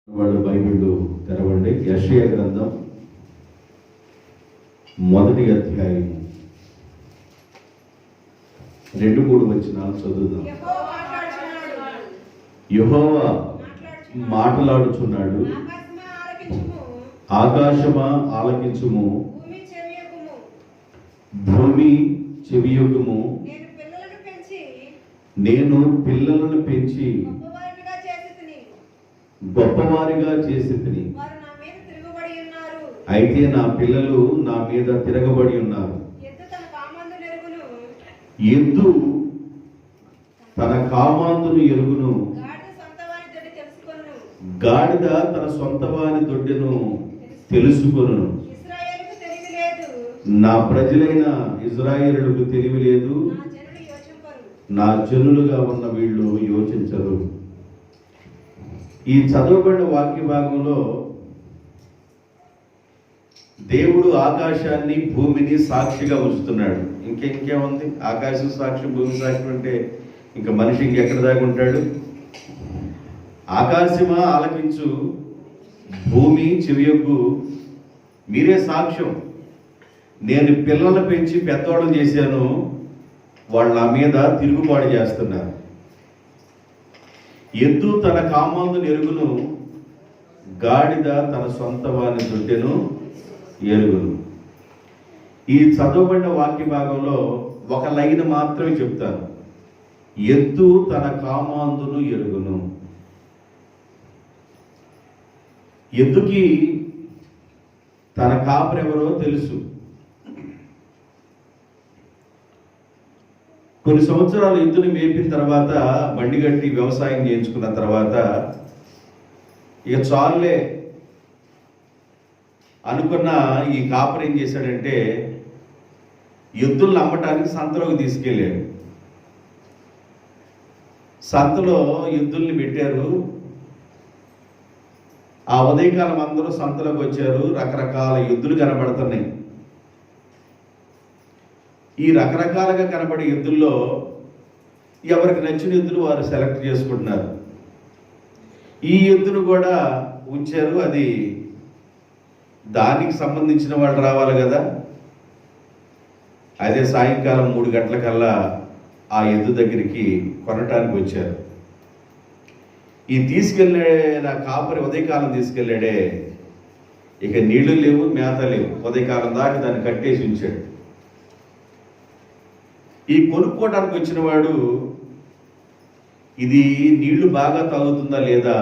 వాడు బైబిల్ తెరవండి. యెషయా గ్రంథం 1వ అధ్యాయం 2-3 వచనాలు చదువుదాం. యెహోవా మాట్లాడుచున్నాడు, ఆకాశమా ఆలకించుము, భూమి చెవియొగ్గుము. నేను పిల్లలను పెంచి గొప్పవారిగా చేసితిని, అయితే నా పిల్లలు నా మీద తిరగబడి ఉన్నారు. ఎద్దు తన కామాందును ఎరుగును, గాడిద తన సొంత వాని దొడ్డెను తెలుసుకొను. నా ప్రజలైన ఇజ్రాయేలులకు తెలివి లేదు, నా జనులుగా ఉన్న వీళ్ళు యోచించరు. ఈ చదవబడిన వాక్య భాగంలో దేవుడు ఆకాశాన్ని భూమిని సాక్షిగా ఉంచుతున్నాడు. ఇంకేముంది? ఆకాశం సాక్షి, భూమి సాక్షి అంటే ఇంకా మనిషి ఇంకెక్కడ దాకా ఉంటాడు? ఆకాశమా ఆలకించు, భూమి చెవియొగ్గు, మీరే సాక్ష్యం. నేను పిల్లలు పెంచి పెద్దవాళ్ళు చేశాను, వాళ్ళ మీద తిరుగుబాటు చేస్తున్నారు. ఎద్దు తన కామాందును ఎరుగును, గాడిద తన సొంత వాని దొడ్డెను ఎరుగును. ఈ చదవబడిన వాక్య భాగంలో ఒక లైన్ మాత్రమే చెప్తాను. ఎద్దు తన కామాందును ఎరుగును. ఎద్దుకి తన కాపరెవరో తెలుసు. కొన్ని సంవత్సరాలు ఎద్దుని మేపిన తర్వాత, బండి కట్టి వ్యవసాయం చేయించుకున్న తర్వాత ఇక చాలులే అనుకున్న ఈ కాపరి ఏం చేశాడంటే, ఎద్దులను అమ్మటానికి సంతలోకి తీసుకెళ్ళాడు. సంతలో ఎద్దుల్ని పెట్టారు. ఆ ఉదయకాలం అందరూ సంతలోకి వచ్చారు. రకరకాల ఎద్దులు కనబడుతున్నాయి. ఈ రకరకాలుగా కనబడే ఎద్దుల్లో ఎవరికి నచ్చిన ఎద్దులు వారు సెలెక్ట్ చేసుకుంటున్నారు. ఈ ఎద్దును కూడా ఉంచారు. అది దానికి సంబంధించిన వాళ్ళు రావాలి కదా. అదే సాయంకాలం 3 గంటలకల్లా ఆ ఎద్దు దగ్గరికి కొనటానికి వచ్చారు. ఈ తీసుకెళ్ళిన కాపరి ఉదయకాలం తీసుకెళ్ళాడే, ఇక నీళ్లు లేవు, మేత లేవు. ఉదయకాలం దాకా దాన్ని కట్టేసి ఉంచాడు. ఈ కొనుక్కోవడానికి వచ్చిన వాడు ఇది నీళ్లు బాగా తాగుతుందా లేదా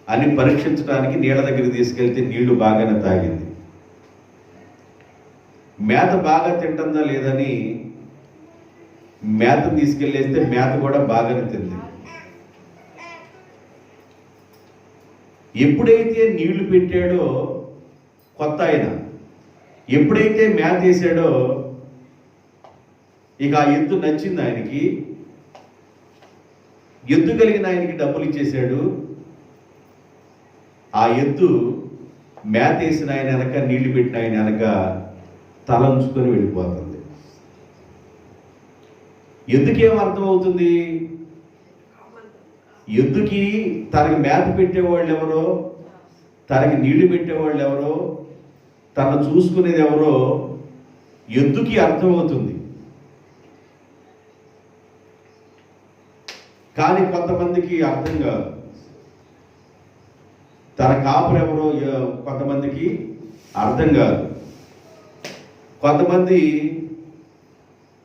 అని పరీక్షించడానికి నీళ్ళ దగ్గరికి తీసుకెళ్తే నీళ్లు బాగానే తాగింది. మేత బాగా తింటుందా లేదని మేత తీసుకెళ్ళేస్తే మేత కూడా బాగానే తింది. ఎప్పుడైతే నీళ్లు పెట్టాడో కొత్త ఆయన, ఎప్పుడైతే మేత వేసాడో ఇక ఆ ఎద్దు నచ్చింది ఆయనకి. ఎద్దు కలిగిన ఆయనకి డబ్బులు ఇచ్చేశాడు. ఆ ఎద్దు మేత వేసిన ఆయన వెనక, నీళ్లు పెట్టిన ఆయన వెనక తల ఉంచుకొని వెళ్ళిపోతుంది. ఎద్దుకేం అర్థం అవుతుంది? ఎద్దుకి తనకి మేత పెట్టేవాళ్ళు ఎవరో, తనకి నీళ్లు పెట్టేవాళ్ళు ఎవరో, తను చూసుకునేది ఎవరో ఎద్దుకి అర్థమవుతుంది. కానీ కొంతమందికి అర్థం కాదు. తన కాపరెవరో కొంతమందికి అర్థం కాదు. కొంతమంది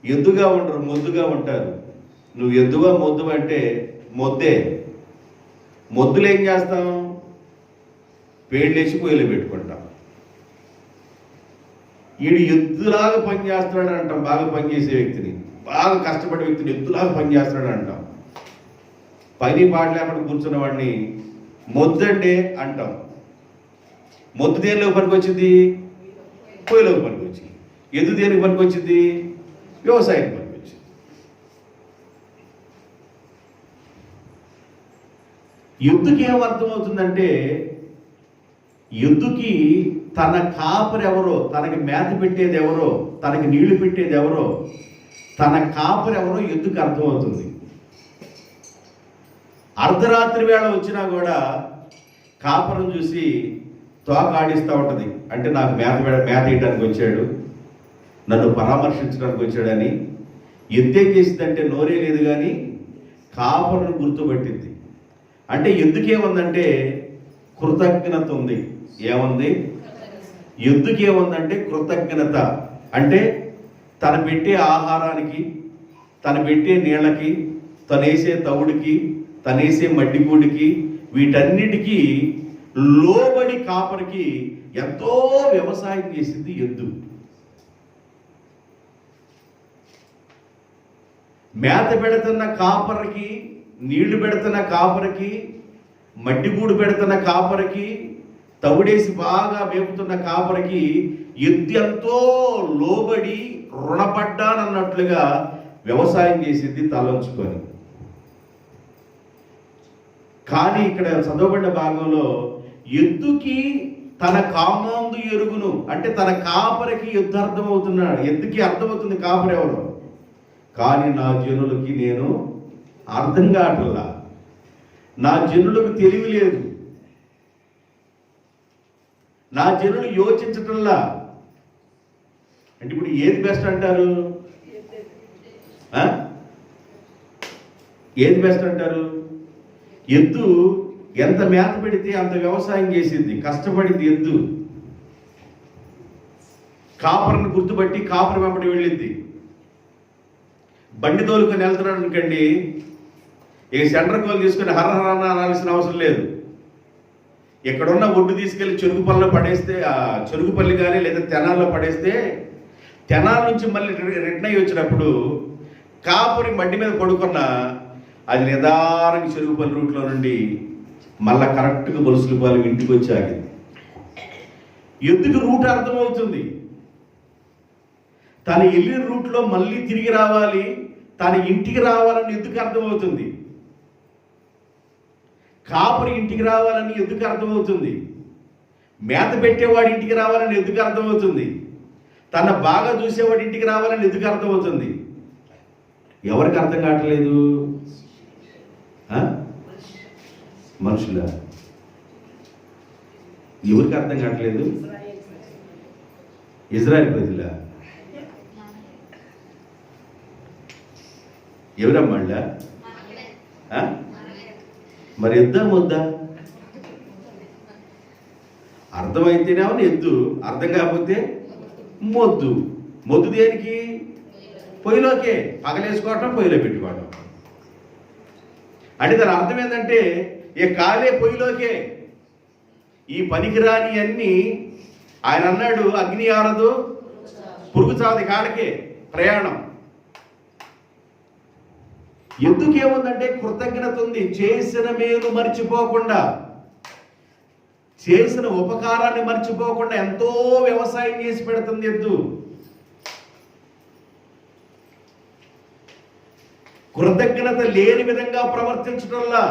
ఎద్దుగా ఉండరు, మొద్దుగా ఉంటారు. నువ్వు ఎద్దుగా మొద్దు అంటే మొద్దే. మొద్దులు ఏం చేస్తాం? పేళ్ళేసి పొయ్యిలో పెట్టుకుంటాం. వీడు ఎద్దులాగా పనిచేస్తున్నాడు అంటాం. బాగా పనిచేసే వ్యక్తిని, బాగా కష్టపడే వ్యక్తిని ఎద్దులాగా పనిచేస్తున్నాడు అంటాం. పని పాట లేకుండా కూర్చున్న వాడిని మొద్దంటే అంటాం. మొద్దు దేనిలోకి పనికి వచ్చింది? పొయ్యిలోకి పనికి వచ్చింది. ఎద్దు దేనికి పనికి వచ్చింది? వ్యవసాయానికి పనికి వచ్చింది. ఎద్దుకి ఏం అర్థమవుతుందంటే, ఎద్దుకి తన కాపరి ఎవరో, తనకి మేత పెట్టేది ఎవరో, తనకి నీళ్లు పెట్టేది ఎవరో, తన కాపరి ఎవరో ఎద్దుకి అర్థమవుతుంది. అర్ధరాత్రి వేళ వచ్చినా కూడా కాపరం చూసి తోక ఆడిస్తూ ఉంటుంది. అంటే నాకు మేత వేయడానికి వచ్చాడు, నన్ను పరామర్శించడానికి వచ్చాడని. ఎద్దేం చేసిందంటే నోరే లేదు కానీ కాపరును గుర్తుపట్టింది. అంటే ఎందుకేముందంటే కృతజ్ఞత ఉంది. ఏముంది? ఎందుకేముందంటే కృతజ్ఞత. అంటే తను పెట్టే ఆహారానికి, తను పెట్టే నీళ్ళకి, తనేసే తవుడికి, తనేసే మడ్డిగూడికి, వీటన్నిటికీ లోబడి కాపరికి ఎంతో వ్యవసాయం చేసింది ఎద్దు. మేత పెడుతున్న కాపరికి, నీళ్లు పెడుతున్న కాపరికి, మడ్డిగూడు పెడుతున్న కాపరికి, తవుడేసి బాగా మేపుతున్న కాపరికి ఎద్దు ఎంతో లోబడి రుణపడ్డానన్నట్లుగా వ్యవసాయం చేసింది తలంచుకొని. కానీ ఇక్కడ చదవబడిన భాగంలో ఎద్దుకి తన కామాందు ఎరుగును, అంటే తన కాపరికి ఎద్దు అర్థమవుతున్నాడు. ఎద్దుకి అర్థమవుతుంది కాపరి ఎవరు. కానీ నా జనులకి నేను అర్థం కావట్లా, నా జనులకు తెలివి లేదు, నా జనులు యోచించటంలా. అంటే ఇప్పుడు ఏది బెస్ట్ అంటారు? ఏది బెస్ట్ అంటారు? ఎద్దు ఎంత మేత పెడితే అంత వ్యవసాయం చేసింది, కష్టపడింది ఎద్దు. కాపర్ని గుర్తుపట్టి కాపర్ వెంబడి వెళ్ళింది. బండి తోలుకొని వెళ్తున్నాడు అనుకోండి, ఇక సెంటర్ కోలు తీసుకొని హరహరన్న అనాల్సిన అవసరం లేదు. ఎక్కడున్న ఒడ్డు తీసుకెళ్లి చెరుకుపల్లిలో పడేస్తే, చెరుకుపల్లి కానీ లేదా తెనాల్లో పడేస్తే, తెనాల నుంచి మళ్ళీ రిటర్న్ అయ్యి వచ్చినప్పుడు కాపురి మడ్డి మీద పడుకున్న అది నిదానంగా చెరుకుపల్లి రూట్లో నుండి మళ్ళా కరెక్ట్గా బొలుసులపాలెం ఇంటికి వచ్చి ఆగింది. ఎద్దుకు రూట్ అర్థమవుతుంది. తను వెళ్ళిన రూట్లో మళ్ళీ తిరిగి రావాలి, తన ఇంటికి రావాలని ఎందుకు అర్థమవుతుంది. కాపరి ఇంటికి రావాలని ఎందుకు అర్థమవుతుంది. మేత పెట్టేవాడి ఇంటికి రావాలని ఎందుకు అర్థమవుతుంది. తన బాగా చూసేవాడి ఇంటికి రావాలని ఎందుకు అర్థమవుతుంది. ఎవరికి అర్థం కావట్లేదు? మనుషుల ఎవరికి అర్థం కావట్లేదు? ఇజ్రాయెల్ ప్రజల ఎవరమ్మాళ్ళ? మరి ఎద్దా మొద్దా? అర్థమైతేనేమో ఎద్దు, అర్థం కాకపోతే మొద్దు. మొద్దు దేనికి? పొయ్యిలోకే పగలేసుకోవటం, పొయ్యిలో పెట్టుకోవటం. అంటే దాని అర్థం ఏంటంటే ఏ కాలే పొయ్యిలోకే. ఈ పనికిరాని అన్నీ ఆయన అన్నాడు, అగ్ని ఆరదు పురుగు చావది కాళ్ళకే ప్రయాణం. ఎందుకేముందంటే కృతజ్ఞత ఉంది. చేసిన మేలు మర్చిపోకుండా, చేసిన ఉపకారాన్ని మర్చిపోకుండా ఎంతో వ్యవసాయం చేసి పెడుతుంది ఎద్దు. కృతజ్ఞత లేని విధంగా ప్రవర్తించటంలా,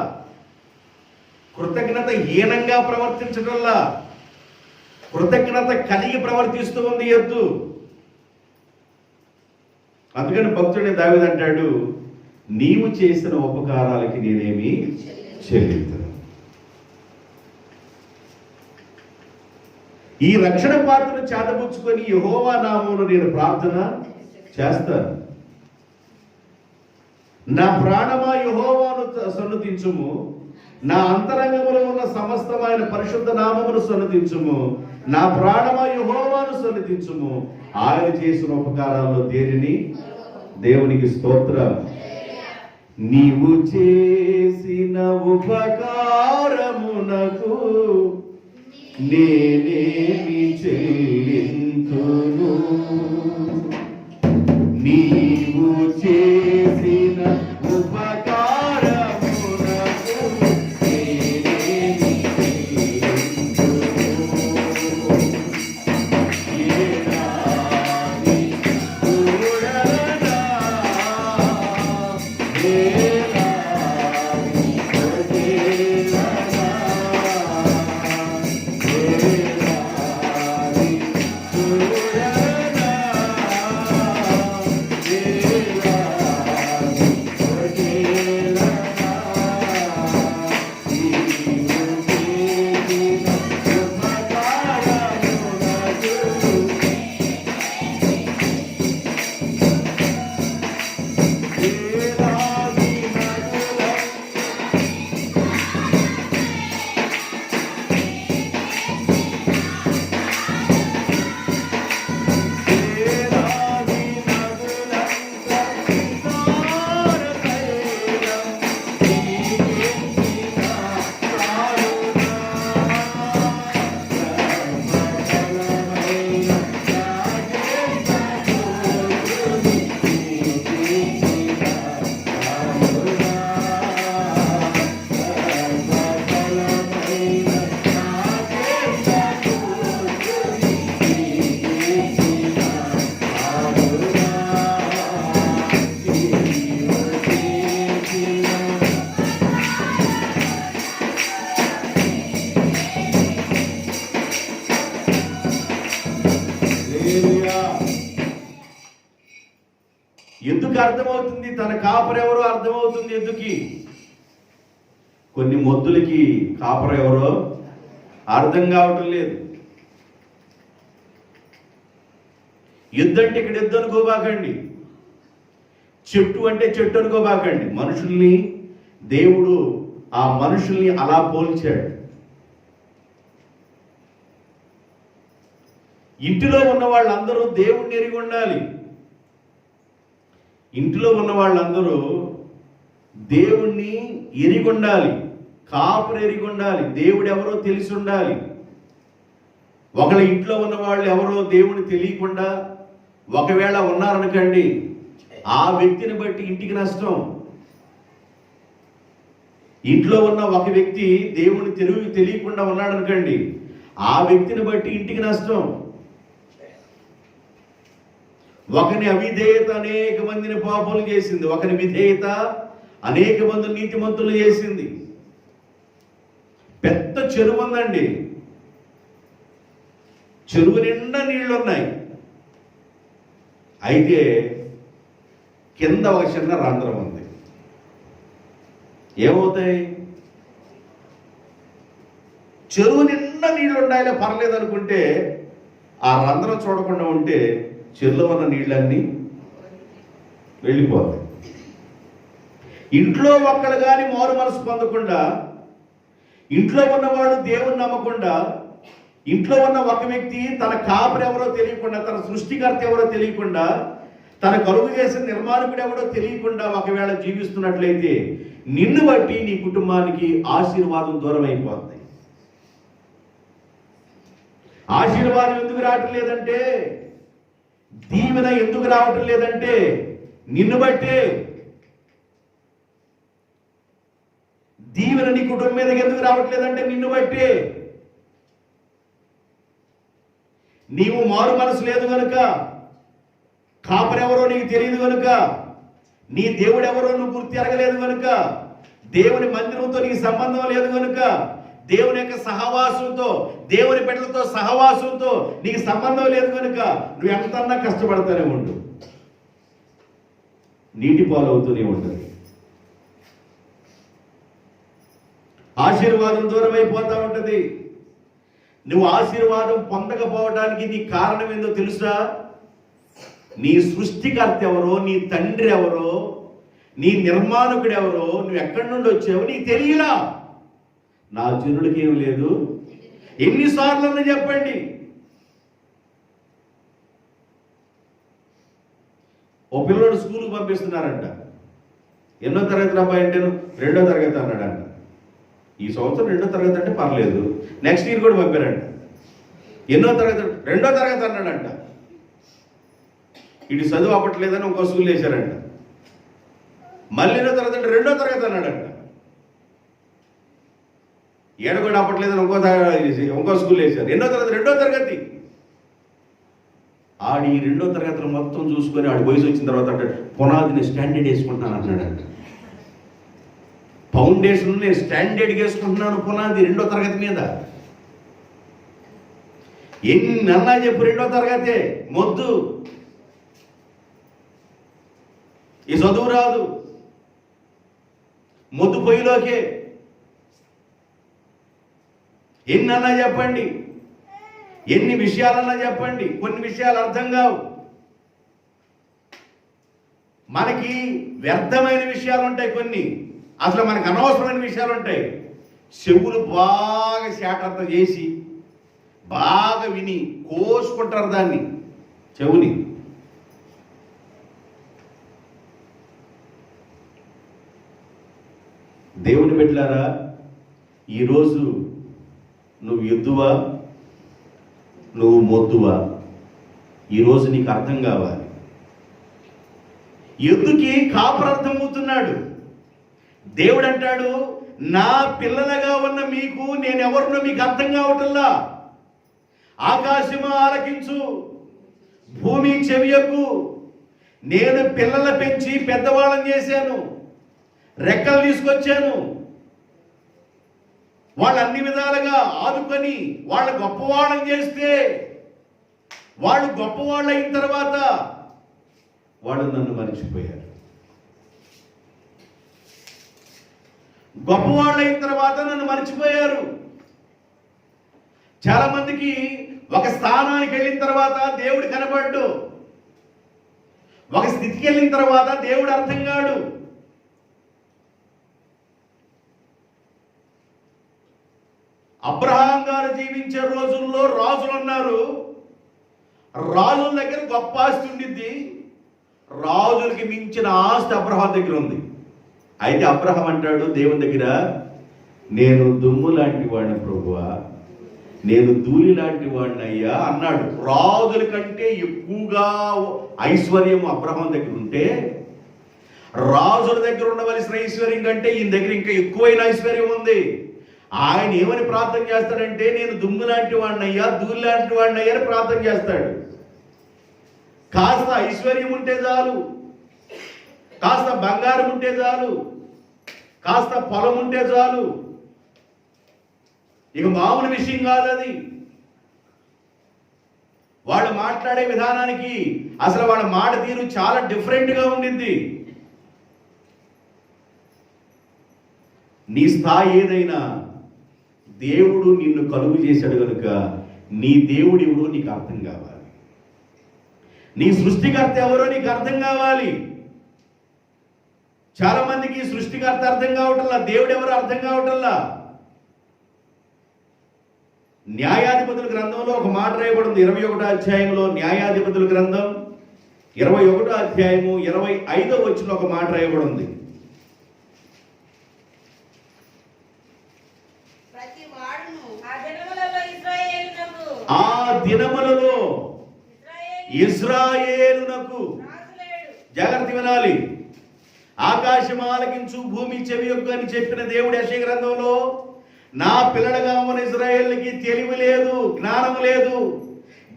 కృతజ్ఞత హీనంగా ప్రవర్తించటంలా, కృతజ్ఞత కలిగి ప్రవర్తిస్తూ ఉంది ఎద్దు. అందుకని భక్తుడే దావీదు అంటాడు, నీవు చేసిన ఉపకారాలకి నేనేమి చెల్లించను. ఈ రక్షణ పాత్రను చేతబుచ్చుకొని యెహోవా నామమున నేను ప్రార్థన చేస్తాను. నా ప్రాణమా యెహోవాను సన్నతించుము, నా అంతరంగములో ఉన్న సమస్తమైన పరిశుద్ధ నామమును సన్నతించుము. నా ప్రాణమా యెహోవాను సన్నతించుము. ఆయన చేసిన ఉపకారాల్లో దేనిని? దేవునికి స్తోత్రం. నీవు చేసిన ఉపకారమునకు నేనేమి చెల్లింతును. నీవు చేసిన ఉపకారమునకు నేనేమి చెల్లింతును. ఏనాని చూడనా, ఏనాని కొడేనా, ఏనాని చూడనా, ఎద్దుకి అర్థమవుతుంది తన కాపరెవరో అర్థమవుతుంది ఎద్దుకి. కొన్ని మొద్దులకి కాపరెవరో అర్థం కావటం లేదు. ఎద్దు అంటే ఇక్కడ ఎద్దు అనుకోబాకండి, చెట్టు అంటే చెట్టు అనుకోబాకండి. మనుషుల్ని దేవుడు ఆ మనుషుల్ని అలా పోల్చాడు. ఇంటిలో ఉన్న వాళ్ళందరూ దేవుణ్ణి ఎరిగి ఉండాలి. ఇంటిలో ఉన్న వాళ్ళందరూ దేవుణ్ణి ఎరిగి ఉండాలి, కాపురు ఎరిగి ఉండాలి, దేవుడు ఎవరో తెలిసి ఉండాలి. ఒకళ్ళ ఇంట్లో ఉన్న వాళ్ళు ఎవరో దేవుని తెలియకుండా ఒకవేళ ఉన్నారనుకోండి, ఆ వ్యక్తిని బట్టి ఇంటికి నష్టం. ఇంట్లో ఉన్న ఒక వ్యక్తి దేవుని తెలియకుండా ఉన్నాడు అనుకోండి, ఆ వ్యక్తిని బట్టి ఇంటికి నష్టం. ఒకని అవిధేయత అనేక మందిని పాపులు చేసింది, ఒకని విధేయత అనేక మంది నీతిమంతులు చేసింది. పెద్ద చెరువు ఉందండి, చెరువు నిండా నీళ్లున్నాయి. అయితే కింద ఒక చిన్న రంధ్రం ఉంది. ఏమవుతాయి? చెరువు నిండా నీళ్లు ఉండాలి పర్లేదు అనుకుంటే, ఆ రంధ్రం చూడకుండా ఉంటే చెరువులో ఉన్న నీళ్ళన్నీ వెళ్ళిపోతాయి. ఇంట్లో ఒక్కరు కానీ మారు మనసు పొందకుండా, ఇంట్లో ఉన్నవాడు దేవుని నమ్మకుండా, ఇంట్లో ఉన్న ఒక వ్యక్తి తన కాపరి ఎవరో తెలియకుండా, తన సృష్టికర్త ఎవరో తెలియకుండా, తన కలుగు చేసిన నిర్మాణకుడు ఎవరో తెలియకుండా ఒకవేళ జీవిస్తున్నట్లయితే నిన్ను బట్టి నీ కుటుంబానికి ఆశీర్వాదం దూరం అయిపోతుంది. ఆశీర్వాదం ఎందుకు రావటం లేదంటే, దీవెన ఎందుకు రావటం లేదంటే నిన్ను బట్టే. దీవెన నీ కుటుంబం మీదకి ఎందుకు రావట్లేదంటే నిన్ను బట్టే. నీవు మారు మనసు లేదు కనుక, కాపరెవరో నీకు తెలియదు కనుక, నీ దేవుడు ఎవరో నువ్వు గుర్తు ఎరగలేదు కనుక, దేవుని మందిరంతో నీకు సంబంధం లేదు కనుక, దేవుని యొక్క సహవాసంతో, దేవుని బిడ్డలతో సహవాసంతో నీకు సంబంధం లేదు కనుక నువ్వు ఎంతన్నా కష్టపడతానే ఉండు, నీటి పాలవుతూనే ఉంటుంది. ఆశీర్వాదం దూరం అయిపోతా ఉంటుంది. నువ్వు ఆశీర్వాదం పొందకపోవడానికి నీ కారణం ఏందో తెలుసా? నీ సృష్టికర్త ఎవరో, నీ తండ్రి ఎవరో, నీ నిర్మాణకుడు ఎవరో, నువ్వు ఎక్కడి నుండి వచ్చావో నీకు తెలియలా. నా జనుడికి ఏమి లేదు. ఎన్నిసార్లు చెప్పండి. ఓ పిల్లడు స్కూల్కి పంపిస్తున్నారంట. ఎన్నో తరగతి అబ్బాయి అంటే 2వ తరగతి అన్నాడంట. ఈ సంవత్సరం 2వ తరగతి అంటే పర్లేదు, నెక్స్ట్ ఇయర్ కూడా పంపారంట. ఎన్నో తరగతి? 2వ తరగతి అన్నాడంట. ఇటు చదువు అప్పట్లేదని ఇంకో స్కూల్ వేశారంట. మళ్ళీ 2వ తరగతి అంటే 2వ తరగతి అన్నాడంట. ఏడు కూడా అప్పట్లేదని ఇంకో స్కూల్ వేశారు. ఎన్నో తరగతి? 2వ తరగతి. ఆడి 2వ తరగతిలో మొత్తం చూసుకొని ఆడి వయసు వచ్చిన తర్వాత అంటే పునాదిని స్టాండర్డ్ వేసుకుంటాను అంటున్నాడంట. ఫౌండేషన్ నేను స్టాండర్డ్ వేసుకుంటున్నాను పునాది 2వ తరగతి మీద. ఎన్ని అన్నా చెప్పు 2వ తరగతే మొద్దు, ఈ చదువు రాదు, మొద్దు పొయ్యిలోకే. ఎన్నన్నా చెప్పండి, ఎన్ని విషయాలన్నా చెప్పండి, కొన్ని విషయాలు అర్థం కావు. మనకి వ్యర్థమైన విషయాలు ఉంటాయి, కొన్ని అసలు మనకు అనవసరమైన విషయాలు ఉంటాయి. చెవులు బాగా శాటంత చేసి బాగా విని కోసుకుంటారు దాన్ని, చెవుని. దేవుని బిడ్డలారా, ఈరోజు నువ్వు ఎద్దువా, నువ్వు మొద్దువా? ఈరోజు నీకు అర్థం కావాలి. ఎద్దుకి కాపరు అర్థమవుతున్నాడు. దేవుడు అంటాడు, నా పిల్లలుగా ఉన్న మీకు నేనెవరినో మీకు అర్థం కావటంలా. ఆకాశము ఆలకించు, భూమి చెవియకు. నేను పిల్లల పెంచి పెద్దవాళ్ళని చేశాను, రెక్కలు తీసుకొచ్చాను, వాళ్ళు అన్ని విధాలుగా ఆదుకొని వాళ్ళ గొప్పవాళ్ళని చేస్తే, వాళ్ళు గొప్పవాళ్ళు అయిన తర్వాత వాళ్ళు నన్ను మర్చిపోయారు. గొప్పవాళ్ళు అయిన తర్వాత నన్ను మర్చిపోయారు. చాలా మందికి ఒక స్థానానికి వెళ్ళిన తర్వాత దేవుడు కనబడ్డు, ఒక స్థితికి వెళ్ళిన తర్వాత దేవుడు అర్థం కాడు. అబ్రహాం గారు జీవించే రోజుల్లో రాజులు ఉన్నారు. రాజుల దగ్గర గొప్ప ఆస్తి ఉండిద్ది. రాజులకి మించిన ఆస్తి అబ్రహాం దగ్గర ఉంది. అయితే అబ్రహాం అంటాడు దేవుని దగ్గర, నేను దుమ్ము లాంటి వాడిని ప్రభువా, నేను ధూళి లాంటి వాడిని అయ్యా అన్నాడు. రాజుల కంటే ఎక్కువగా ఐశ్వర్యం అబ్రహాం దగ్గర ఉంటే, రాజుల దగ్గర ఉండవలసిన ఐశ్వర్యం కంటే ఈయన దగ్గర ఇంకా ఎక్కువైన ఐశ్వర్యం ఉంది. ఆయన ఏమని ప్రార్థన చేస్తాడంటే, నేను దుమ్ము లాంటి వాడిని అయ్యా, ధూళి లాంటి వాడిని అయ్యా అని ప్రార్థన చేస్తాడు. కాస్త ఐశ్వర్యం ఉంటే చాలు, కాస్త బంగారం ఉంటే చాలు, కాస్త పొలం ఉంటే చాలు. ఇక మామూలు విషయం కాదు అది. వాళ్ళు మాట్లాడే విధానానికి అసలు వాళ్ళ మాట తీరు చాలా డిఫరెంట్గా ఉండింది. నీ స్థాయి ఏదైనా దేవుడు నిన్ను కలుగు చేశాడు కనుక నీ దేవుడు ఎవరో నీకు అర్థం కావాలి, నీ సృష్టికర్త ఎవరో నీకు అర్థం కావాలి. చాలా మందికి సృష్టికర్త అర్థం కావటంలా, దేవుడు ఎవరో అర్థం కావటంలా. న్యాయాధిపతుల గ్రంథంలో ఒక మాట రాయబడింది, 21వ అధ్యాయంలో. న్యాయాధిపతుల గ్రంథం 21వ అధ్యాయము 25వ వచనంలో ఒక మాట రాయబడింది. ఆ దినములలో ఇశ్రాయేలునకు, జాగ్రత్త వినాలి, ఆకాశం ఆలకించు, భూమి చెవియొగ్గు అని చెప్పిన దేవుడు యెషయా గ్రంథంలో, నా పిల్లలుగా ఉన్న ఇశ్రాయేలుకి తెలివి లేదు, జ్ఞానం లేదు,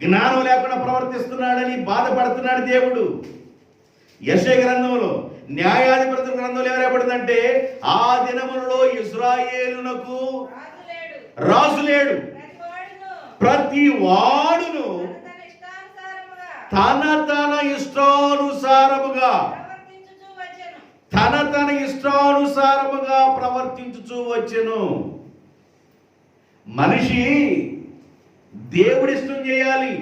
జ్ఞానం లేకుండా ప్రవర్తిస్తున్నాడని బాధపడుతున్నాడు దేవుడు. యెషయా గ్రంథంలో, న్యాయాధిపతుల గ్రంథంలో ఏమనబడిందంటే, ఆ దినములలో ఇశ్రాయేలునకు రాజు లేడు, ప్రతి వాడును తన తన ఇష్టానుసారముగా ప్రవర్తించుచూ వచ్చెను. మనిషి దేవుడి ఇష్టం చేయాలి,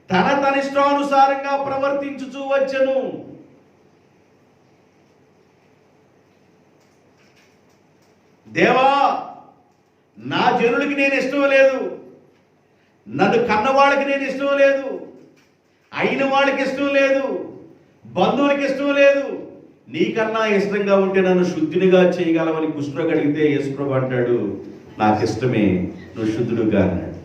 తన ఇష్టానుసారంగా ప్రవర్తించుచూ వచ్చెను. దేవా, నా జనులకి నేను ఇష్టం లేదు, నన్ను కన్నవాళ్ళకి నేను ఇష్టం లేదు, అయిన వాళ్ళకి ఇష్టం లేదు, బంధువులకి ఇష్టం లేదు, నీకన్నా ఇష్టంగా ఉంటే నన్ను శుద్ధినిగా చేయగలవని కృష్ణుడు అడిగితే యేసుప్రభు అంటాడు, నాకు ఇష్టమే, నువ్వు శుద్ధుడుగా అన్నాడు.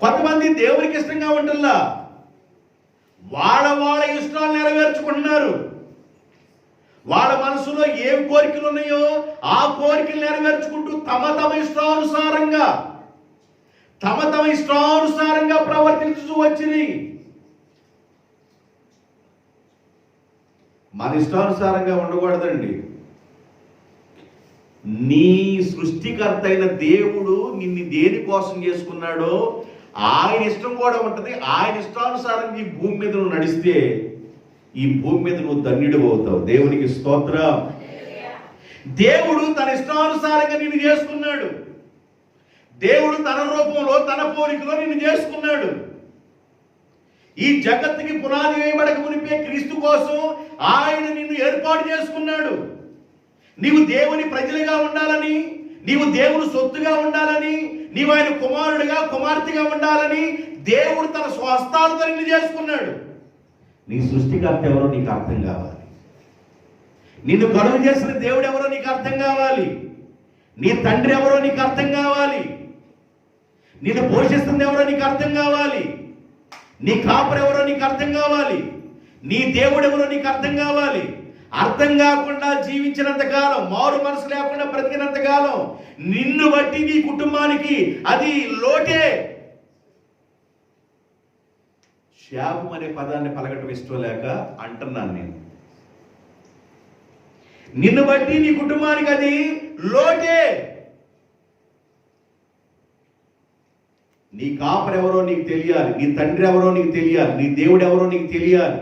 కొంతమంది దేవునికి ఇష్టంగా ఉంటల్లా, వాళ్ళ ఇష్టాలు నెరవేర్చుకుంటున్నారు. వాళ్ళ మనసులో ఏం కోరికలు ఉన్నాయో ఆ కోరికలు నెరవేర్చుకుంటూ తమ ఇష్టానుసారంగా ప్రవర్తించు వచ్చింది. మన ఇష్టానుసారంగా ఉండకూడదండి. నీ సృష్టికర్త అయిన దేవుడు నిన్ను దేనికోసం చేసుకున్నాడో ఆయన ఇష్టం కూడా ఉంటుంది. ఆయన ఇష్టానుసారం ఈ భూమి మీద నువ్వు నడిస్తే ఈ భూమి మీద నువ్వు ధన్యుడు అవుతావు. దేవునికి స్తోత్రం. దేవుడు తన ఇష్టానుసారంగా నిన్ను చేసుకున్నాడు. దేవుడు తన రూపంలో తన పోలికలో నిన్ను చేసుకున్నాడు. ఈ జగత్తుకి పునాది వేయబడక మునిపే క్రీస్తు కోసం ఆయన నిన్ను ఏర్పాటు చేసుకున్నాడు. నీవు దేవుని ప్రజలుగా ఉండాలని, నీవు దేవుని సొత్తుగా ఉండాలని, నీవు ఆయన కుమారుడిగా కుమార్తెగా ఉండాలని దేవుడు తన స్వహస్తాలతో నిన్ను చేసుకున్నాడు. నీ సృష్టికర్త ఎవరో నీకు అర్థం కావాలి. నిన్ను కలుగు చేసిన దేవుడు ఎవరో నీకు అర్థం కావాలి. నీ తండ్రి ఎవరో నీకు అర్థం కావాలి. నిన్ను పోషిస్తుంది ఎవరో నీకు అర్థం కావాలి. నీ కాపురు ఎవరో నీకు అర్థం కావాలి. నీ దేవుడు ఎవరో నీకు అర్థం కావాలి. అర్థం కాకుండా జీవించినంత కాలం, మారు మనసు లేకుండా బ్రతికినంత కాలం నిన్ను బట్టి నీ కుటుంబానికి అది లోటే. శాపం అనే పదాన్ని పలకటం ఇష్టం లేక అంటున్నాను నేను. నిన్ను బట్టి నీ కుటుంబానికి అది లోటే. నీ కాపరి ఎవరో నీకు తెలియాలి, నీ తండ్రి ఎవరో నీకు తెలియాలి, నీ దేవుడు ఎవరో నీకు తెలియాలి.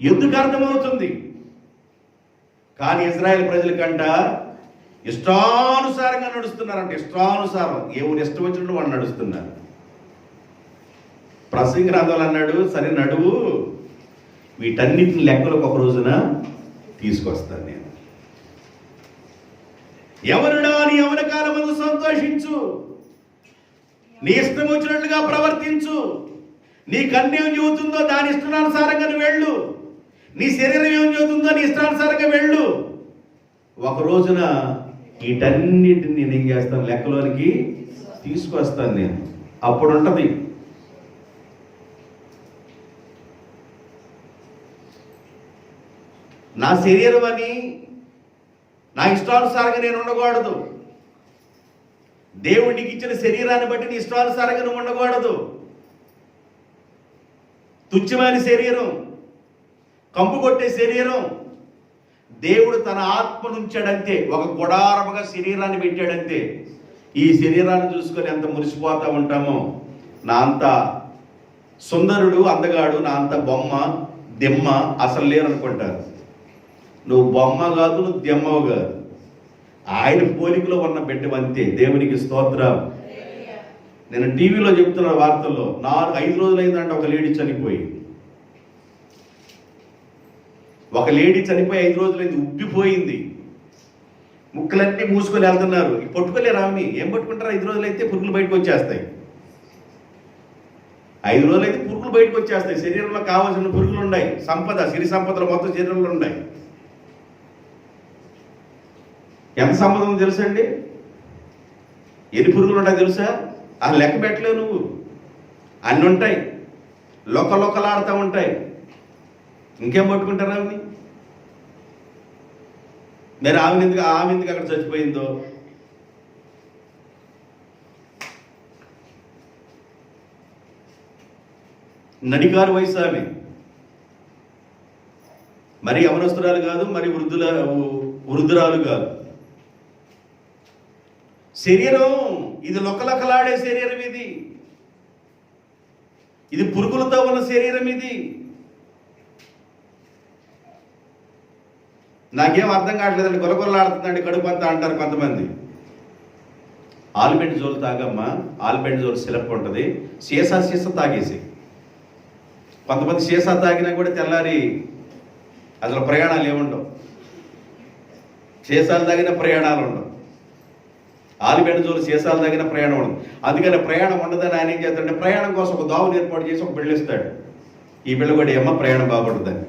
ఎందుకు అర్థమవుతుంది? కానీ ఇజ్రాయెల్ ప్రజలకంట ఇష్టానుసారంగా నడుస్తున్నారంట. ఇష్టానుసారం, ఎవరు ఇష్టం వచ్చినట్టు వాళ్ళు నడుస్తున్నారు. ప్రసంగి గ్రంథాలు అన్నాడు, సరే నడువు, వీటన్నిటిని లెక్కలకు ఒక రోజున తీసుకొస్తాను నేను. ఎవరుడా నీ యవ్వన కాలమందు సంతోషించు, నీ ఇష్టం వచ్చినట్లుగా ప్రవర్తించు, నీ కన్నేం చెబుతుందో దాని ఇష్టానుసారంగా నువ్వు వెళ్ళు, నీ శరీరం ఏం చెబుతుందో నీ ఇష్టానుసారంగా వెళ్ళు. ఒక రోజున వీటన్నిటిని నేను ఏం చేస్తాను, లెక్కలోనికి తీసుకొస్తాను నేను. అప్పుడు ఉంటుంది నా శరీరం అని నా ఇష్టానుసారంగా నేను ఉండకూడదు. దేవుడికి ఇచ్చిన శరీరాన్ని బట్టి నీ ఇష్టానుసారంగా నువ్వు ఉండకూడదు. తుచ్చమైన శరీరం, కంపు కొట్టే శరీరం, దేవుడు తన ఆత్మను ఉంచాడంతే, ఒక గుడారముగా శరీరాన్ని పెట్టాడంతే. ఈ శరీరాన్ని చూసుకొని ఎంత మురిసిపోతా ఉంటామో, నా అంత సుందరుడు అందగాడు, నా అంత బొమ్మ దెమ్మ అసలు లేరనుకుంటారు. నువ్వు బొమ్మ కాదు, నువ్వు దెమ్మవు కాదు, ఆయన పోలికలో ఉన్న బిడ్డవంతే. దేవునికి స్తోత్రం. నేను టీవీలో చెప్తున్న వార్తల్లో 5 రోజులైందంటే ఒక లేడీ చనిపోయి, ఒక లేడీ చనిపోయి 5 రోజులైంది, ఉబ్బిపోయింది, ముక్కలన్నీ మూసుకొని వెళ్తున్నారు. పట్టుకోలేరు ఆమె. ఏం పట్టుకుంటారు? 5 రోజులైతే పురుగులు బయటకు వచ్చేస్తాయి. 5 రోజులైతే పురుగులు బయటకు వచ్చేస్తాయి. శరీరంలో కావాల్సిన పురుగులు ఉన్నాయి, సంపద, సిరి సంపదలు మొత్తం శరీరంలో ఉన్నాయి. ఎంత సంపద ఉందో తెలుసా అండి? ఎన్ని పురుగులు ఉంటాయి తెలుసా? అది లెక్క పెట్టలేవు నువ్వు. అన్నీ ఉంటాయి, లొక్కలాడుతూ ఉంటాయి. ఇంకేం పట్టుకుంటారు ఆమెని? మరి ఆమె ఎందుకు అక్కడ చచ్చిపోయిందో? నడికారు వయసు ఆమె, మరి యవనస్తురాలు కాదు, మరి వృద్ధురాలు కాదు. శరీరం ఇది లొక్కలాడే శరీరం, ఇది పురుగులతో ఉన్న శరీరం. ఇది నాకేం అర్థం కావట్లేదండి. గొలగొల్లాడుతుందండి కడుపు అంతా అంటారు కొంతమంది. ఆల్బెండ్ జోలు తాగమ్మా, ఆల్బెండ్ జోలు సిరప్ ఉంటుంది, సీసా తాగేసి. కొంతమంది సీసా తాగినా కూడా తెల్లారి అసలు ప్రయాణాలు ఏముండవు, సీసాలు తాగిన ప్రయాణాలు ఉండవు. ఆలిబెండ జోలు సీసాలు తగిన ప్రయాణం ఉండదు. అందుకని ప్రయాణం ఉండదని ఆయన ఏం చేస్తాడంటే, ప్రయాణం కోసం ఒక దావుని ఏర్పాటు చేసి ఒక బిళ్ళ ఇస్తాడు. ఈ బిళ్ళ కూడా ఏమో ప్రయాణం బాగుంటుందని.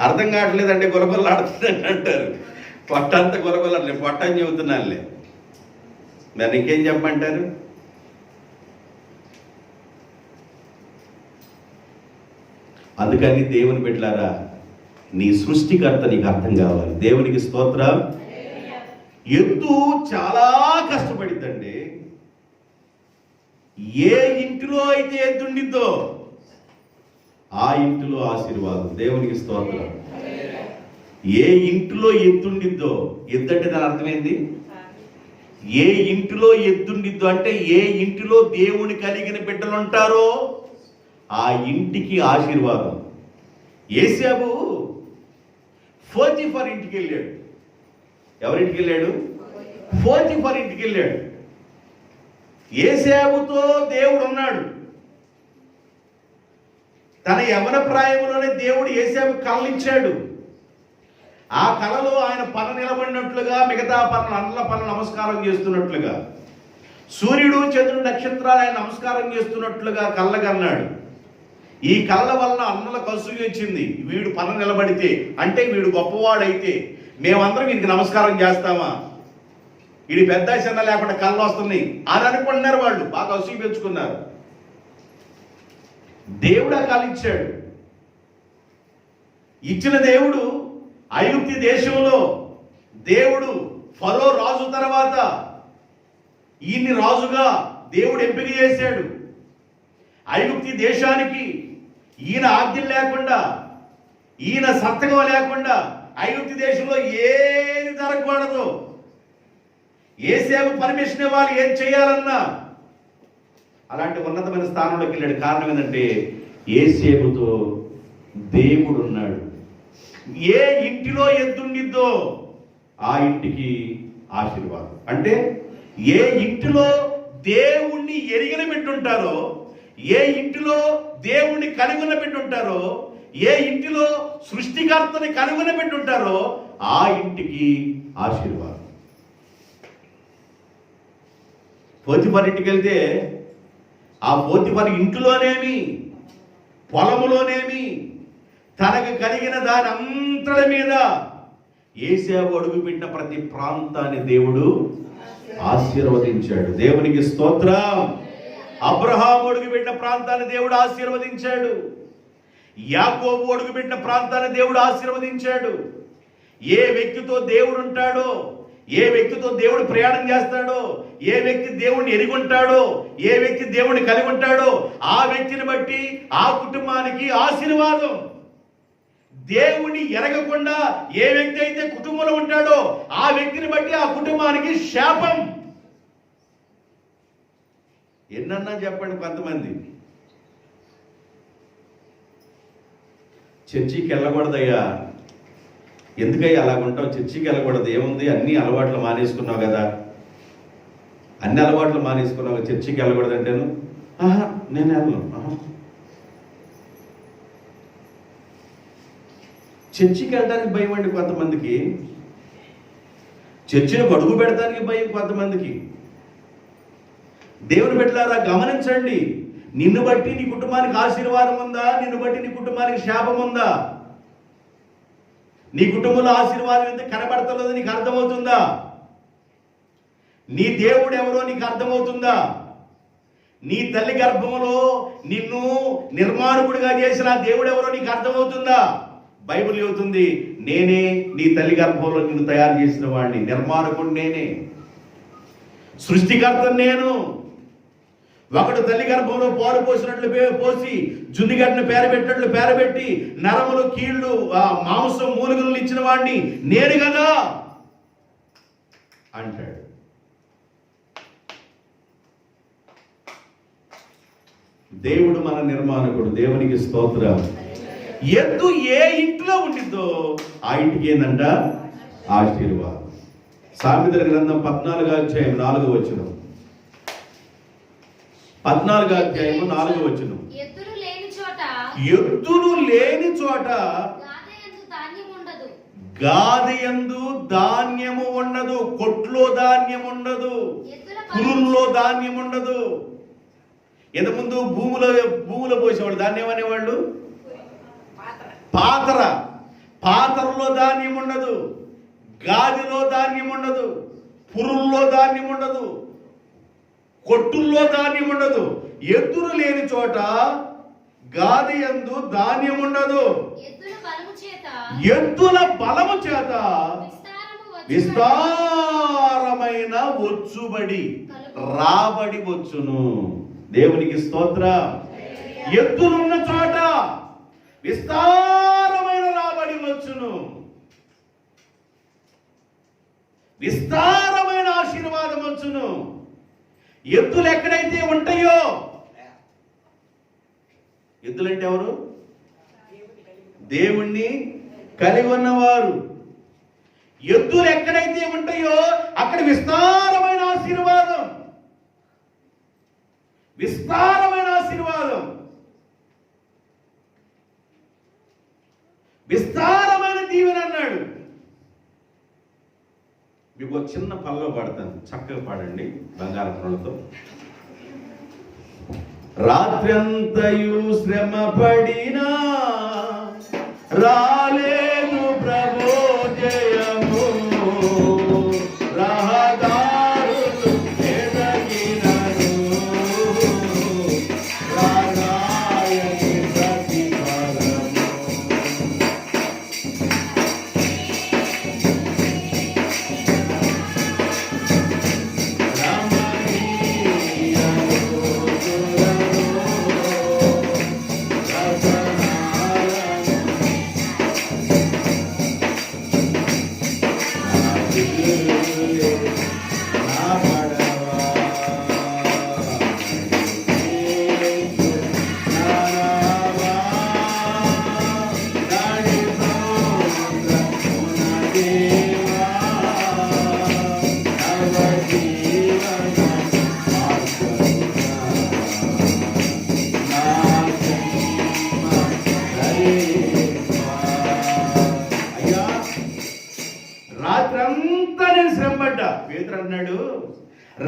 అర్థం కావట్లేదండి, గొలగొల్లాడుతుందని అంటారు. పొట్ట అంతా గొలగొల్లాడలే, పొట్ట అని చెబుతున్నానులే, మరి ఇంకేం చెప్పమంటారు? అందుకని దేవుని బిడ్డలారా, నీ సృష్టికర్త నీకు అర్థం కావాలి. దేవునికి స్తోత్రం. ఎద్దు చాలా కష్టపడిద్దండి. ఏ ఇంటిలో అయితే ఎద్దుండిద్దో ఆ ఇంటిలో ఆశీర్వాదం. దేవునికి స్తోత్రం. ఏ ఇంటిలో ఎద్దుండిద్దో, ఎద్దు అంటే దాని అర్థమైంది. ఏ ఇంటిలో ఎద్దుండిద్దో అంటే ఏ ఇంటిలో దేవుని కలిగిన బిడ్డలు ఉంటారో ఆ ఇంటికి ఆశీర్వాదం. యేసేపు పోతీఫర్ ఇంటికి వెళ్ళాడు. ఎవరింటికి వెళ్ళాడు? పోతీఫర్ ఇంటికి వెళ్ళాడు. యేసేపుతో దేవుడు ఉన్నాడు. తన యవ్వన ప్రాయంలోనే దేవుడు యేసేపు కలలించాడు. ఆ కళలో ఆయన పన నిలబడినట్లుగా, మిగతా అన్న పనులు నమస్కారం చేస్తున్నట్లుగా, సూర్యుడు చంద్రుడు నక్షత్రాలు ఆయన నమస్కారం చేస్తున్నట్లుగా కళ్ళగన్నాడు. ఈ కళ్ళ వలన అన్నల కసుగు వచ్చింది. వీడు పన నిలబడితే, అంటే వీడు గొప్పవాడైతే మేమందరం వీడికి నమస్కారం చేస్తామా? వీడి పెద్ద చిన్న లేకుండా కళ్ళు వస్తున్నాయి అని అనుకుంటున్నారు వాళ్ళు. బాగా కసుగు పెంచుకున్నారు. దేవుడు ఆ కళ ఇచ్చాడు. ఇచ్చిన దేవుడు ఐగుప్తు దేశంలో దేవుడు ఫరో రాజు తర్వాత ఈయన్ని రాజుగా దేవుడు ఎంపిక చేశాడు. ఐగుప్తు దేశానికి ఈయన ఆజ్ఞ లేకుండా, ఈయన సంతకం లేకుండా ఐగుప్తు దేశంలో ఏది జరగకూడదు. యోసేపు పర్మిషన్ ఇవ్వాలి ఏం చేయాలన్నా. అలాంటి ఉన్నతమైన స్థానంలోకి వెళ్ళాడు. కారణం ఏంటంటే యోసేపుతో దేవుడు ఉన్నాడు. ఏ ఇంటిలో ఎద్దుండిద్దో ఆ ఇంటికి ఆశీర్వాదం. అంటే ఏ ఇంటిలో దేవుణ్ణి ఎరిగిన పెట్టుంటారో, ఏ ఇంటిలో దేవుణ్ణి కనుగొన పెట్టుంటారో, ఏ ఇంటిలో సృష్టికర్తని కనుగొన పెట్టుంటారో ఆ ఇంటికి ఆశీర్వాదం. పోతిఫర్ ఇంటికి వెళ్తే ఆ పోతిఫర్ ఇంటిలోనేమి, పొలములోనేమి, తనకు కలిగిన దాని అంతటి మీద యోసేపు అడుగుపెట్టిన ప్రతి ప్రాంతాన్ని దేవుడు ఆశీర్వదించాడు. దేవునికి స్తోత్రం. అబ్రహాము అడుగుపెట్టిన ప్రాంతాన్ని దేవుడు ఆశీర్వదించాడు. యాకోబు అడుగుపెట్టిన ప్రాంతాన్ని దేవుడు ఆశీర్వదించాడు. ఏ వ్యక్తితో దేవుడు ఉంటాడో, ఏ వ్యక్తితో దేవుడు ప్రయాణం చేస్తాడో, ఏ వ్యక్తి దేవుడిని ఎరిగుంటాడో, ఏ వ్యక్తి దేవుడిని కలిగి ఉంటాడో ఆ వ్యక్తిని బట్టి ఆ కుటుంబానికి ఆశీర్వాదం. దేవుణ్ణి ఎరగకుండా ఏ వ్యక్తి అయితే కుటుంబంలో ఉంటాడో ఆ వ్యక్తిని బట్టి ఆ కుటుంబానికి శాపం. ఎన్నన్నా చెప్పండి. కొంతమంది చర్చికి వెళ్ళకూడదయ్యా, ఎందుకయ్యా అలాగుంటావు, చర్చికి వెళ్ళకూడదు, ఏముంది అన్ని అలవాట్లు మానేసుకున్నావు కదా, అన్ని అలవాట్లు మానేసుకున్నావు, చర్చికి వెళ్ళకూడదు అంటేను నేను వెళ్ళను. చర్చికి వెళ్ళడానికి భయం అండి కొంతమందికి, చర్చిని అడుగు పెడతానికి భయం కొంతమందికి. దేవుని బిడ్డలారా గమనించండి. నిన్ను బట్టి నీ కుటుంబానికి ఆశీర్వాదం ఉందా? నిన్ను బట్టి నీ కుటుంబానికి శాపం ఉందా? నీ కుటుంబంలో ఆశీర్వాదం ఎంత కనబడతలేదో నీకు అర్థమవుతుందా? నీ దేవుడు ఎవరో నీకు అర్థమవుతుందా? నీ తల్లి గర్భంలో నిన్ను నిర్మాణకుడిగా చేసిన దేవుడు ఎవరో నీకు అర్థమవుతుందా? బైబిల్ చెబుతుంది, నేనే నీ తల్లి గర్భంలో నిన్ను తయారు చేసిన వాడిని, నిర్మాణకుడు నేనే, సృష్టికర్త నేను. ఒకడు తల్లి గర్భంలో పాలు పోసినట్లు పోసి, జున్నిగడ్డను పేరబెట్టినట్లు పేరబెట్టి, నరములు కీళ్లు మాంసం మూలుగులను ఇచ్చిన వాడిని నేను కదా అంటాడు. దేవుడు మన నిర్మాణకుడు. దేవునికి స్తోత్రం. ఎద్దు ఏ ఇంట్లో ఉండిద్దో ఆ ఇంటికి ఏందంట ఆశీర్వాదం. సామెతల గ్రంథం 14వ అధ్యాయం 4వ వచనం. 14వ అధ్యాయం 4వ వచనం. ఎద్దులు లేని చోట గాదయందు ధాన్యము ఉండదు, కొట్లో ధాన్యం ఉండదు, పురుల్లో ధాన్యం ఉండదు. ఇంతకుముందు భూములో పోసేవాళ్ళు దాన్ని ఏమనేవాళ్ళు? పాతరలో ధాన్యం ఉండదు, గాదిలో ధాన్యం ఉండదు, పురుల్లో ధాన్యం ఉండదు, కొట్టుల్లో ధాన్యం ఉండదు. ఎద్దులు లేని చోట గాది యందు ధాన్యం ఉండదు. ఎద్దుల బలము చేత విస్తారమైన వచ్చుబడి రాబడి వచ్చును. దేవునికి స్తోత్రం. ఎద్దులున్న చోట విస్తారమైన రాబడి వచ్చును, విస్తారమైన ఆశీర్వాదం వచ్చును. ఎద్దులు ఎక్కడైతే ఉంటాయో, ఎద్దులంటే ఎవరు? దేవుణ్ణి కలిగి ఉన్నవారు. ఎద్దులు ఎక్కడైతే ఉంటాయో అక్కడ విస్తారమైన ఆశీర్వాదం, విస్తారమైన ఆశీర్వాదం, విస్తారమైన దీవెన అన్నాడు. మీకు ఒక చిన్న పల్లవ పాడతాను, చక్కగా పాడండి బంగారపులతో. రాత్రంతయు శ్రమ పడినా రాలేదు ప్రభు జయము, రహదారులు ఎదగినను రాగాయని ప్రతిఫలము. పేతురు అన్నాడు,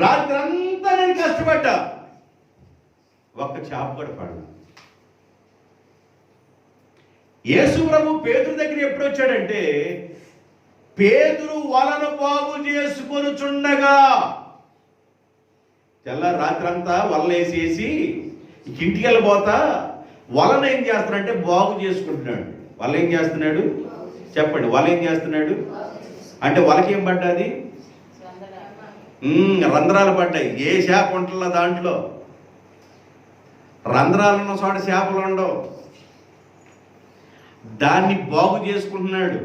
రాత్రంతా నేను కష్టపడ్డా, ఒక్క చేప కూడా పడలా. యేసు ప్రభు పేతురు దగ్గర ఎప్పుడు వచ్చాడంటే, పేతురు వలను బాగు చేసుకొని చుండగా, తెల్ల రాత్రంతా వలనేసేసి ఇంటికి వెళ్ళిపోతా వలను ఏం చేస్తున్నాడంటే బాగు చేసుకుంటున్నాడు. వల ఏం చేస్తున్నాడు చెప్పండి? వల ఏం చేస్తున్నాడు అంటే వలకేం పడ్డది? రంధ్రాలు పడ్డాయి. ఏ చేప ఉంటుందో దాంట్లో రంధ్రాలు ఉన్న చోట చేపలు ఉండవు. దాన్ని బాగు చేసుకుంటున్నాడు.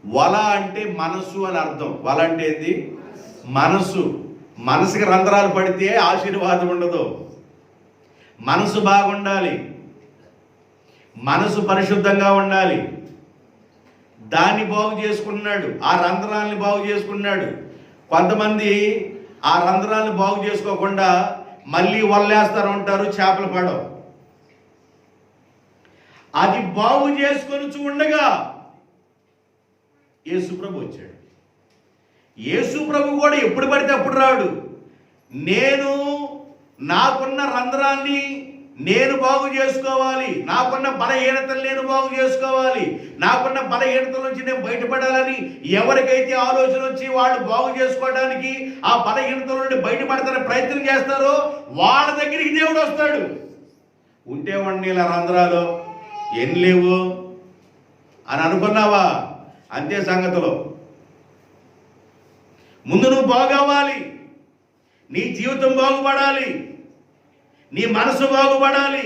వల అంటే మనసు అని అర్థం. వల అంటే ఏంది? మనసు. మనసుకి రంధ్రాలు పడితే ఆశీర్వాదం ఉండదు. మనసు బాగుండాలి, మనసు పరిశుద్ధంగా ఉండాలి. దాన్ని బాగు చేసుకుంటున్నాడు, ఆ రంధ్రాలని బాగు చేసుకున్నాడు. కొంతమంది ఆ రంధ్రాలను బాగు చేసుకోకుండా మళ్ళీ వల్లేస్తారు ఉంటారు, చేపలు పడవు. అది బాగు చేసుకొని ఉండగా యేసుప్రభు వచ్చాడు. యేసుప్రభు కూడా ఎప్పుడు పడితే అప్పుడు రాడు. నేను నాకున్న రంధ్రాన్ని నేను బాగు చేసుకోవాలి, నాకున్న బలహీనతలు నేను బాగు చేసుకోవాలి, నాకున్న బలహీనతల నుంచి నేను బయటపడాలని ఎవరికైతే ఆలోచన వచ్చి వాళ్ళు బాగు చేసుకోవడానికి ఆ బలహీనతల నుండి బయటపడతారని ప్రయత్నం చేస్తారో వాళ్ళ దగ్గరికి దేవుడు వస్తాడు. ఉంటే వాడిని ఇలా రంధ్రాలు ఏం లేవు అని అనుకున్నావా? అంతే సంగతిలో. ముందు నువ్వు బాగవ్వాలి, నీ జీవితం బాగుపడాలి, నీ మనసు బాగుపడాలి,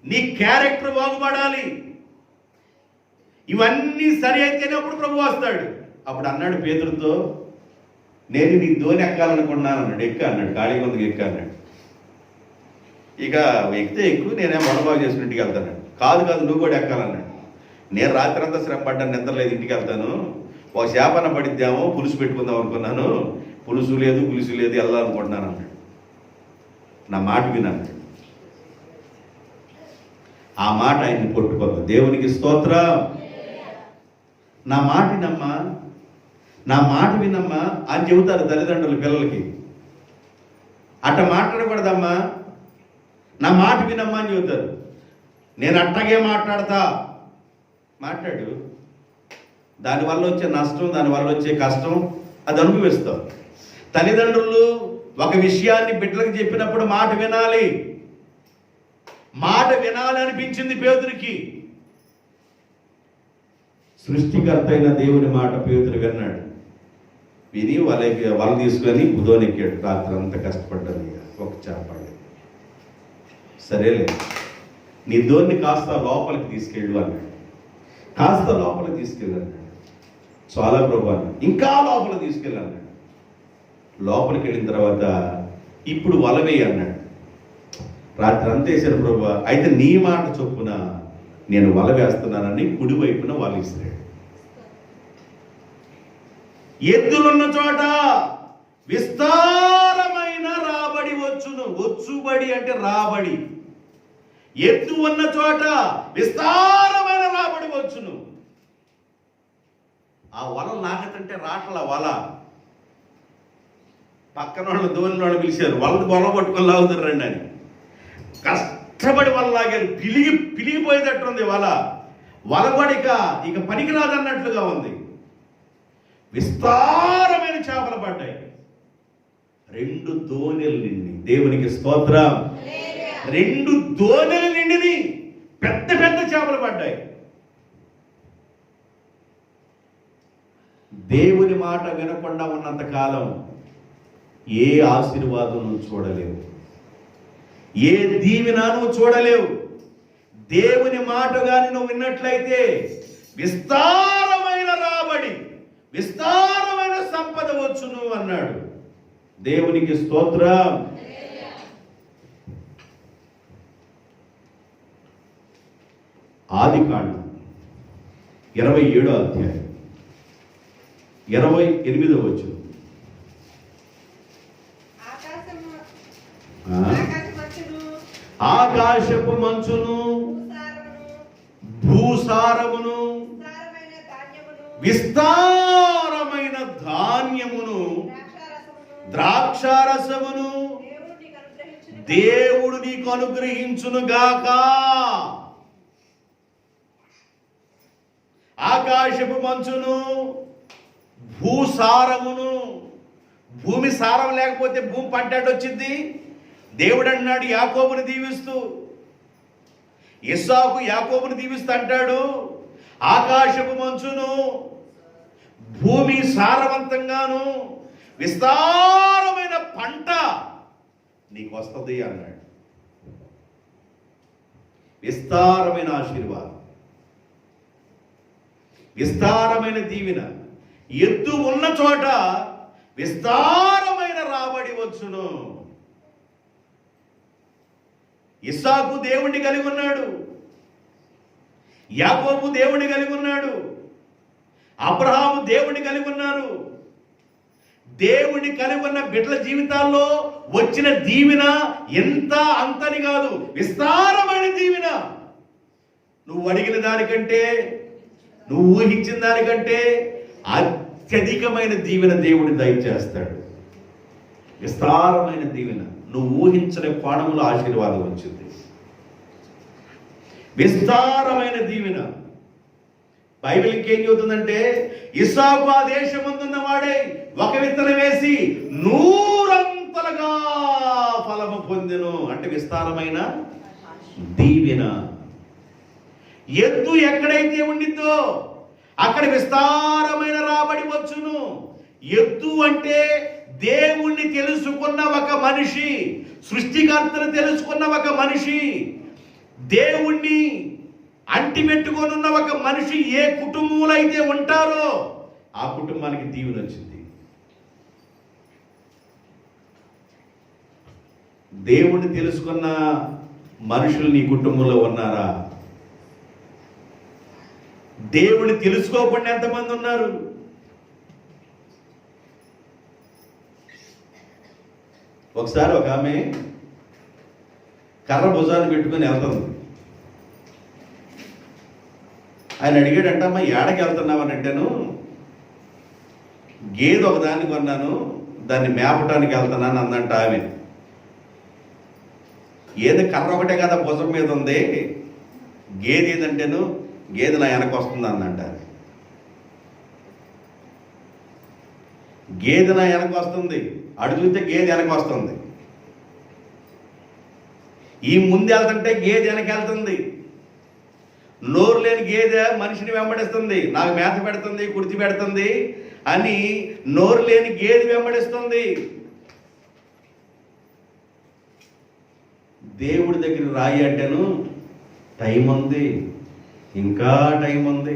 నీ క్యారెక్టర్ బాగుపడాలి. ఇవన్నీ సరి అయితేనే అప్పుడు ప్రభు వస్తాడు. అప్పుడు అన్నాడు పేతురుతో, నేను నీ ధోని ఎక్కాలనుకున్నాను అన్నాడు. ఎక్క అన్నాడు, ఖాళీ ముందుకు ఎక్క అన్నాడు. ఇక ఎక్కితే ఎక్కువ నేనేం వడబాగు చేసిన ఇంటికి వెళ్తాను. కాదు నువ్వు కూడా ఎక్కాలన్నాడు. నేను రాత్రంతా శ్రమ పడ్డాను, నిద్రలేదు, ఇంటికి వెళ్తాను. ఒక చేపన పడిద్దామో పులుసు పెట్టుకుందాం అనుకున్నాను, పులుసు లేదు వెళ్ళాలనుకుంటున్నాను అన్నాడు. నా మాట విన్నాను. ఆ మాట ఆయన్ని పట్టుకోదు. దేవునికి స్తోత్రం. నా మాట వినమ్మా, నా మాట వినమ్మా అని చెబుతారు తల్లిదండ్రులు పిల్లలకి. అట్ట మాట్లాడకూడదమ్మా, నా మాట వినమ్మా అని చెబుతారు. నేను అట్టగే మాట్లాడు. దానివల్ల వచ్చే నష్టం, దానివల్ల వచ్చే కష్టం అది అనుభవిస్తావు. తల్లిదండ్రులు ఒక విషయాన్ని బిడ్డలకు చెప్పినప్పుడు మాట వినాలి. మాట వినాలి అనిపించింది పేతురికి. సృష్టికర్త అయిన దేవుని మాట పేతురు విన్నాడు. విని వల తీసుకొని బుధోనెక్కాడు. రాత్రి అంతా కష్టపడ్డాను, ఒక చేపడి. సరేలే, నీ ధోన్ని కాస్త లోపలికి తీసుకెళ్ళు అన్నాడు. కాస్త లోపలికి తీసుకెళ్ళాడు. చాలా ప్రభు అన్నాడు. ఇంకా లోపలికి తీసుకెళ్ళాడు. లోపలికి వెళ్ళిన తర్వాత ఇప్పుడు వలవేయి అన్నాడు. రాత్రి అంతా వేసాడు ప్రభు. అయితే నీ మాట చొప్పున నేను వల వేస్తున్నానని కుడివైపున వల ఇస్తాడు. ఎద్దులున్న చోట విస్తారమైన రాబడి వచ్చును. వచ్చుబడి అంటే రాబడి. ఎద్దు ఉన్న చోట విస్తారమైన రాబడి వచ్చును. ఆ వల నాకతంటే రాట్ల వల. పక్కన వాళ్ళు దోని వాళ్ళు పిలిచారు, వల పట్టుకొని లాగుతారు రండి అని. కష్టపడి వల లాగారు. పిలిగిపోయేటట్టుంది వల కూడా ఇక పనికిరాదన్నట్లుగా ఉంది. విస్తారమైన చేపలు పడ్డాయి. 2 దోణెలు నిండి. దేవునికి స్తోత్రం. 2 దోణెలు నిండిని పెద్ద పెద్ద చేపలు పడ్డాయి. దేవుని మాట వినకుండా ఉన్నంత కాలం ఏ ఆశీర్వాదం నువ్వు చూడలేవు, ఏ దీవెన నువ్వు చూడలేవు. దేవుని మాట గాని నువ్వు విన్నట్లయితే విస్తారమైన రాబడి, విస్తారమైన సంపద వచ్చును అన్నాడు. దేవునికి స్తోత్రం. ఆదికాండం 27వ అధ్యాయం 28వ వచనం. ఆకాశపు మంచును, భూసారమును, విస్తారమైన ధాన్యమును, ద్రాక్షారసమును దేవుడు నీకు అనుగ్రహించునుగాక. ఆకాశపు మంచును, భూసారమును. భూమి సారం లేకపోతే భూమి పంట వచ్చింది. దేవుడు అన్నాడు యాకోబుని దీవిస్తూ, ఇస్సాకు యాకోబుని దీవిస్తూ అంటాడు, ఆకాశపు మంచును, భూమి సారవంతంగాను, విస్తారమైన పంట నీకు వస్తుంది అన్నాడు. విస్తారమైన ఆశీర్వాదం, విస్తారమైన దీవెన. ఎద్దు ఉన్న చోట విస్తారమైన రాబడి వచ్చును. ఇస్సాకు దేవుణ్ణి కలిగి ఉన్నాడు, యాకోబు దేవుణ్ణి కలిగి ఉన్నాడు, అబ్రహాము దేవుణ్ణి కలిగి ఉన్నారు. దేవుణ్ణి కలిగి ఉన్న బిడ్డల జీవితాల్లో వచ్చిన దీవెన ఎంత అంతని కాదు, విస్తారమైన దీవెన. నువ్వు అడిగిన దానికంటే, నువ్వు ఊహించిన దానికంటే అత్యధికమైన దీవెన దేవుడు దయచేస్తాడు. విస్తారమైన దీవెన, నువ్వు ఊహించని కోణంలో ఆశీర్వాదం వచ్చింది. విస్తారమైన దీవెన. బైబిల్ ఇంకేం చెబుతుందంటే, ఇస్సాకు ఆ దేశమందున్న వాడే ఒక విత్తనం వేసి 100 ఫలము పొందెను. అంటే విస్తారమైన దీవెన. ఎద్దు ఎక్కడైతే ఉండిద్దో అక్కడ విస్తారమైన రాబడి వచ్చును. ఎద్దు అంటే దేవుణ్ణి తెలుసుకున్న ఒక మనిషి, సృష్టికర్తను తెలుసుకున్న ఒక మనిషి, దేవుణ్ణి అంటిపెట్టుకొనున్న ఒక మనిషి ఏ కుటుంబంలో అయితే ఉంటారో ఆ కుటుంబానికి దీవెన వచ్చింది. దేవుణ్ణి తెలుసుకున్న మనుషులు నీ కుటుంబంలో ఉన్నారా? దేవుణ్ణి తెలుసుకోకుండా ఎంతమంది ఉన్నారు? ఒకసారి ఒక ఆమె కర్ర భుజాన్ని పెట్టుకుని వెళ్తుంది. ఆయన అడిగాడంట, అమ్మా ఏడకి వెళ్తున్నావని అంటేను, గేదె ఒకదాన్ని కొన్నాను, దాన్ని మేపటానికి వెళ్తున్నాను అందంట ఆమె. ఏది కర్ర ఒకటే కదా భుజం మీద ఉంది, గేదె ఏదంటేను, గేదె నా వెనక వస్తుంది అందంట. గేదె నా వెనక వస్తుంది, అడు చూస్తే గేదె వెనక వస్తుంది. ఈ ముందు వెళ్తుంటే గేదె వెనక వెళ్తుంది. నోరు లేని గేదె మనిషిని వెంబడిస్తుంది, నాకు మేత పెడుతుంది, కుర్తి పెడుతుంది అని నోరు లేని గేదె వెంబడిస్తుంది. దేవుడి దగ్గర రాయి అంటేను టైం ఉంది, ఇంకా టైం ఉంది.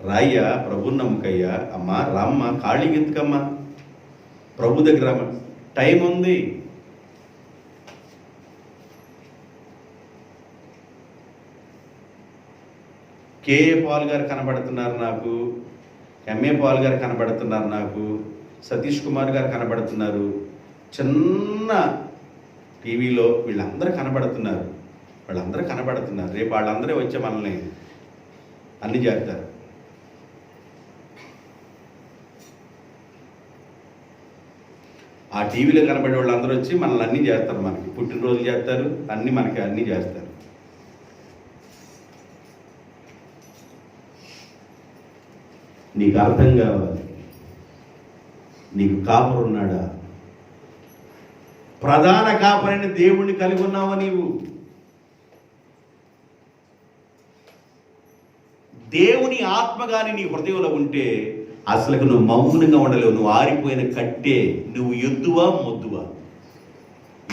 రాయ్యా, ప్రభు నమ్మకయ్యా, అమ్మా రామ్మ, ఖాళీకి ఎందుకమ్మా, ప్రభు దగ్గర రమ్మ, టైం ఉంది. కేఏ పాల్ గారు కనబడుతున్నారు నాకు, ఎంఏ పాల్ గారు కనబడుతున్నారు నాకు, సతీష్ కుమార్ గారు కనబడుతున్నారు, చిన్న టీవీలో వీళ్ళందరూ కనబడుతున్నారు. వాళ్ళందరూ కనబడుతున్నారు. రేపు వాళ్ళందరూ వచ్చే మనల్ని అన్ని చేస్తారు. ఆ టీవీలో కనబడే వాళ్ళందరూ వచ్చి మనల్ని అన్నీ చేస్తారు. మనకి పుట్టినరోజులు చేస్తారు, అన్నీ మనకి అన్నీ చేస్తారు. నీకు అర్థం కావాలి, నీకు కాపరు ఉన్నాడా? ప్రధాన కాపరిని దేవుణ్ణి కలిగి ఉన్నావా నీవు? దేవుని ఆత్మ కానీ నీ హృదయంలో ఉంటే అసలు నువ్వు మౌనంగా ఉండలేవు. నువ్వు ఆరిపోయిన కట్టే. నువ్వు ఎద్దువా మొద్దువా?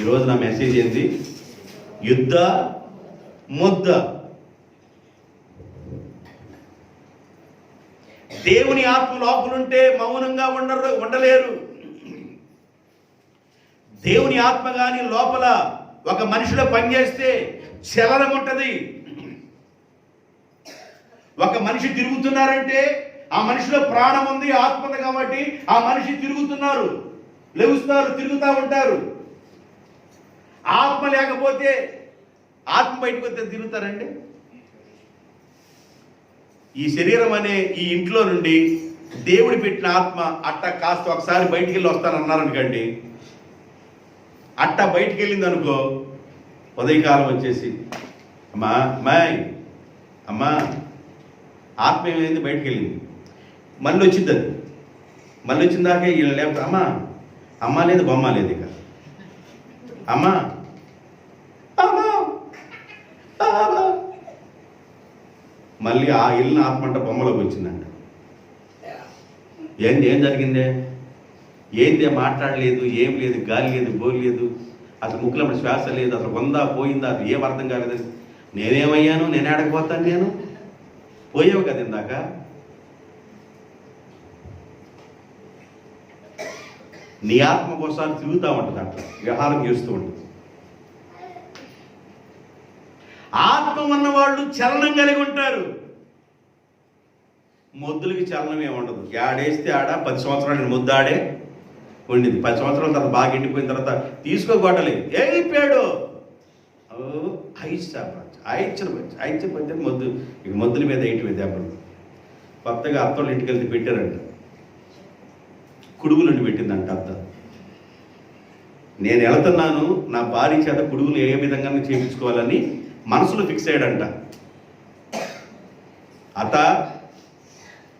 ఈరోజు నా మెసేజ్ ఏంటి? యుద్ధ మొద్ద. దేవుని ఆత్మ లోపలుంటే మౌనంగా ఉండలేరు. దేవుని ఆత్మ కానీ లోపల ఒక మనిషిలో పనిచేస్తే చలనం ఉంటుంది. ఒక మనిషి తిరుగుతున్నారంటే ఆ మనిషిలో ప్రాణం ఉంది, ఆత్మ ఉంది. కాబట్టి ఆ మనిషి తిరుగుతున్నారు, లేవుస్తారు, తిరుగుతూ ఉంటారు. ఆత్మ లేకపోతే, ఆత్మ బయటకు వస్తే తిరుగుతారండి. ఈ శరీరం అనే ఈ ఇంట్లో నుండి దేవుడు పెట్టిన ఆత్మ అట్ట కాస్త ఒకసారి బయటికి వెళ్ళి వస్తానన్నారనుకోండి, అట్ట బయటికి వెళ్ళింది అనుకో, ఉదయకాలం వచ్చేసి అమ్మా అమ్మాయి అమ్మా ఆత్మ ఏమైంది, బయటికి వెళ్ళింది, మళ్ళీ వచ్చింది. అది మళ్ళీ వచ్చిందాక వీళ్ళు లేకపోతే అమ్మా అమ్మ లేదు బొమ్మ లేదు, ఇక అమ్మా మళ్ళీ ఆ వెళ్ళిన ఆత్మ అంట బొమ్మలోకి వచ్చిందంట. ఏం జరిగిందే, ఏందే మాట్లాడలేదు, ఏం లేదు, గాలి లేదు, బోలి లేదు, అసలు ముక్కులో శ్వాస లేదు, అసలు వందా పోయిందా, అది ఏం అర్థం కాలేదని. నేనేమయ్యాను, నేను ఆడకపోతాను, నేను పోయావు కదా ఇందాక. నీ ఆత్మ కోసం తిరుగుతూ ఉంటుంది, అట్లా వ్యవహారం చేస్తూ ఉంటుంది. ఆత్మ ఉన్నవాళ్ళు చలనం కలిగి ఉంటారు. మొద్దులకి చలనం ఏమి ఉండదు. ఆడేస్తే ఆడ 10 సంవత్సరాలు ముద్దాడే ఉండింది. 10 సంవత్సరాల తర్వాత బాగా ఎండిపోయిన తర్వాత తీసుకోగొట్టలే అయిపోయాడు. ఐచ్చిన మొద్దు, ఇక మొద్దుల మీద వేయటమే దెబ్బలు. కొత్తగా అత్తోళ్ళ ఇంటికి వెళ్తే పెట్టారంట, కుడుగులు పెట్టిందంట అత్త. నేను వెళుతున్నాను, నా భార్య చేత కుడుగులు ఏ విధంగా చేయించుకోవాలని మనసులో ఫిక్స్ అయ్యాడంట. అత్త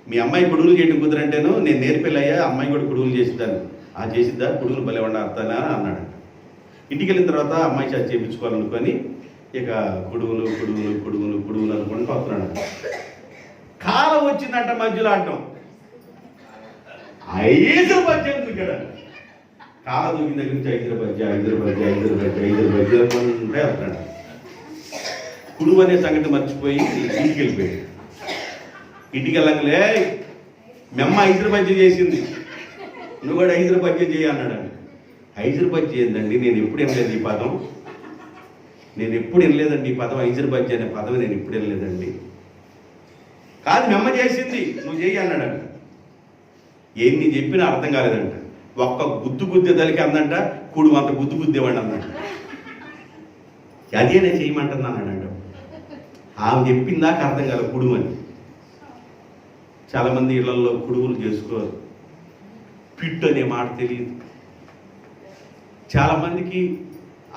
మీ అమ్మాయి కుడుగులు చేయడం కుదరంటేను నేను నేర్పిల్లయ్యా, అమ్మాయి కూడా కుడుగులు చేసిద్దాను. చేసిద్దా, కుడుగులు భలే అత్తనా అన్నాడంట. ఇంటికి వెళ్ళిన తర్వాత అమ్మాయి చేత చేయించుకోవాలనుకొని ఇక కుడుగులు కుడుగులు కుడుగులు కుడుగులు అనుకుంటూ వస్తున్నాడు. కాలం వచ్చిందంట, మధ్యలో ఆడటం 5 పద్యం దూకాడు. కాలం దూకిన దగ్గర నుంచి 5 పద్యం అనుకుంటే వస్తున్నాడు. కుడుగు అనే సంగతి మర్చిపోయి ఇంటికి వెళ్ళిపోయాడు. ఇంటికి వెళ్ళంగలే మెమ్మ 5 పద్యం చేసింది, నువ్వు కూడా 5 పద్యం చేయి అన్నాడు. 5 పద్యం ఏందండి, నేను ఎప్పుడు వినలేదు ఈ పదం, నేను ఎప్పుడు వినలేదండి ఈ పదం, 5 పద్యం అనే పదం నేను ఎప్పుడు వినలేదండి. కాదు మెమ్మ చేసింది, నువ్వు చేయి అన్నాడంట. ఏంది చెప్పినా అర్థం కాలేదంట. ఒక్క గుద్దేదలికి అందంట, కుడు అంత గుద్దేవాడు అందంట. అదే నేను చేయమంటుంది అన్నాడంట. ఆమె చెప్పిందాక అర్థం కాదు కుడుము అని. చాలామంది ఇళ్లలో కుడుగులు చేసుకోరు, పిట్టు అనే మాట తెలియదు. చాలామందికి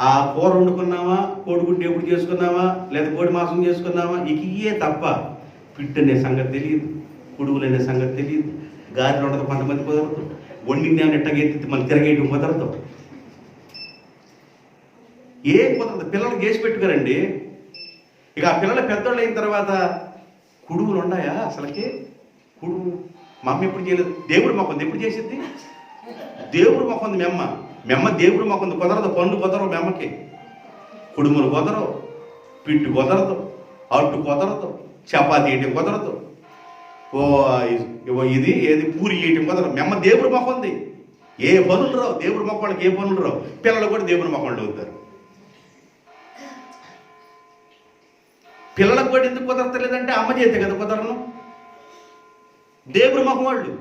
ఆ కూర వండుకున్నావా, కోడిగుడ్డు ఎప్పుడు చేసుకున్నావా, లేదా కోడి మాంసం చేసుకున్నావా, ఇయే తప్ప పిట్టు అనే సంగతి తెలియదు, కుడుగులు అనే సంగతి తెలియదు. గారెలు ఉండదు కొంతమంది కుదరదు, వండింది అని ఎట్టగెత్తి మళ్ళీ తిరగేయటం కుదరదు, ఏం కుదరదు. పిల్లలు చేసి పెట్టుకోరండి. ఇక ఆ పిల్లలు పెద్దోళ్ళు అయిన తర్వాత కుడుగులు ఉన్నాయా అసలుకి? కుడుగు మమ్మ ఎప్పుడు చేయలేదు. దేవుడు మొక్కంది ఎప్పుడు చేసింది? దేవుడు మొక్కంది మెమ్మ దేవుడు మొక్కంది కుదరదు. పనులు కుదరవు మెమ్మకి, కుడుములు కుదరవు, పిట్టు కుదరదు, అట్టు కుదరదు, చపాతీ వేయటం కుదరదు, ఇది ఏది పూరి వేయటం కుదరదు. మెమ్మ దేవుడు మొక్కంది. ఏ పనులు రావు దేవుడు మొక్కవాళ్ళకి, ఏ పనులు రావు. పిల్లలు కూడా దేవుడు మొక్కవాళ్ళు అవుతారు. పిల్లలకు కూడా ఎందుకు కుదరతలేదంటే అమ్మ చేతే కదా కుదరను, దేవుడు మొక్కవాళ్ళు.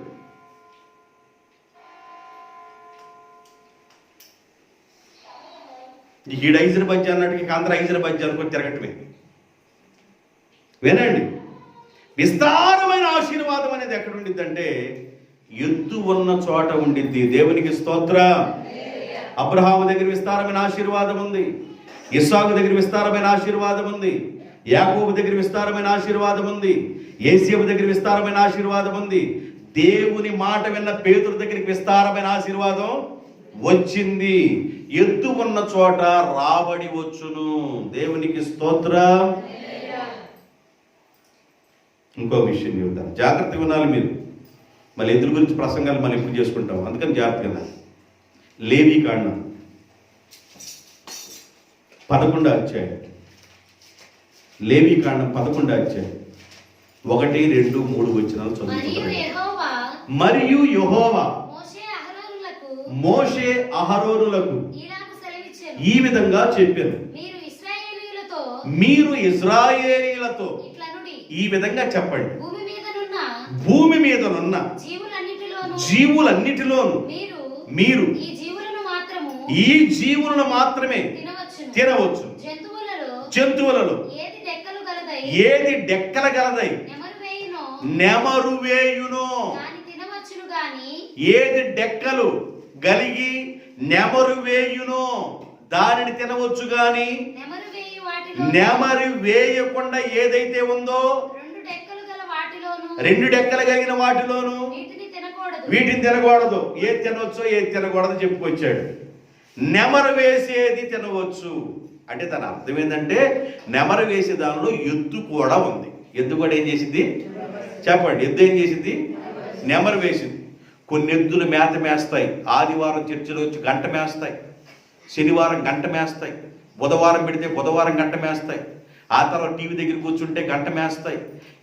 ఈడ 5 పద్యం అన్నట్టుగా అందరూ 5 పద్యం అనుకొని తిరగటమే. వినండి, విస్తారమైన ఆశీర్వాదం అనేది ఎక్కడ ఉండిద్దంటే ఎత్తు ఉన్న చోట ఉండిద్ది. దేవునికి స్తోత్రం. అబ్రహాము దగ్గర విస్తారమైన ఆశీర్వాదం ఉంది, ఇస్సాకు దగ్గర విస్తారమైన ఆశీర్వాదం ఉంది, యాకోబు దగ్గర విస్తారమైన ఆశీర్వాదం ఉంది, యేసేపు దగ్గర విస్తారమైన ఆశీర్వాదం ఉంది. దేవుని మాట విన్న పేతురు దగ్గరికి విస్తారమైన ఆశీర్వాదం వచ్చింది. ఎత్తు ఉన్న చోట రాబడి వచ్చును. దేవునికి స్తోత్రం. ఇంకో విషయం చెబుతాను, జాగ్రత్తగా వినాలి మీరు. మళ్ళీ ఎదురు గురించి ప్రసంగాలు మనం ఎప్పుడు చేసుకుంటాం, అందుకని జాగ్రత్తగా వినాలి. లేవీకాండం 11వ అధ్యాయం, లేవీకాండం 11వ అధ్యాయం 1, 2, 3 వచనాలు చదువుకుంటారు. మరియు యెహోవా మోషే అహరోనులకు ఈ విధంగా చెప్పారు, మీరు ఇశ్రాయేలీయులతో ఈ విధంగా చెప్పండి, భూమి మీదనున్న జీవులన్నిటిలోను మీరు ఈ జీవులను మాత్రమే తినవచ్చు. జంతువులలో ఏది డెక్కల గలదై నెమరు వేయునో ఏది డెక్కలు గలిగి నెమరు వేయునో దానిని తినవచ్చు గాని నెమరు వేయకుండా ఏదైతే ఉందో రెండు డెక్కలు కలిగిన వాటిలోను వీటిని తినకూడదు. ఏది తినవచ్చో ఏది తినకూడదు చెప్పుకొచ్చాడు. నెమరు వేసేది తినవచ్చు అంటే దాని అర్థం ఏంటంటే నెమరు వేసే దానిలో ఎద్దు కూడా ఉంది. ఎద్దు కూడా ఏం చేసింది చెప్పండి? ఎద్దు ఏం చేసింది? నెమరు వేసింది. కొన్ని ఎద్దులు మేత మేస్తాయి. ఆదివారం చర్చిలో వచ్చి గంట మేస్తాయి, శనివారం గంట మేస్తాయి, బుధవారం పెడితే బుధవారం గంట మేస్తాయి, ఆ తర్వాత టీవీ దగ్గర కూర్చుంటే గంట మేస్తాయి.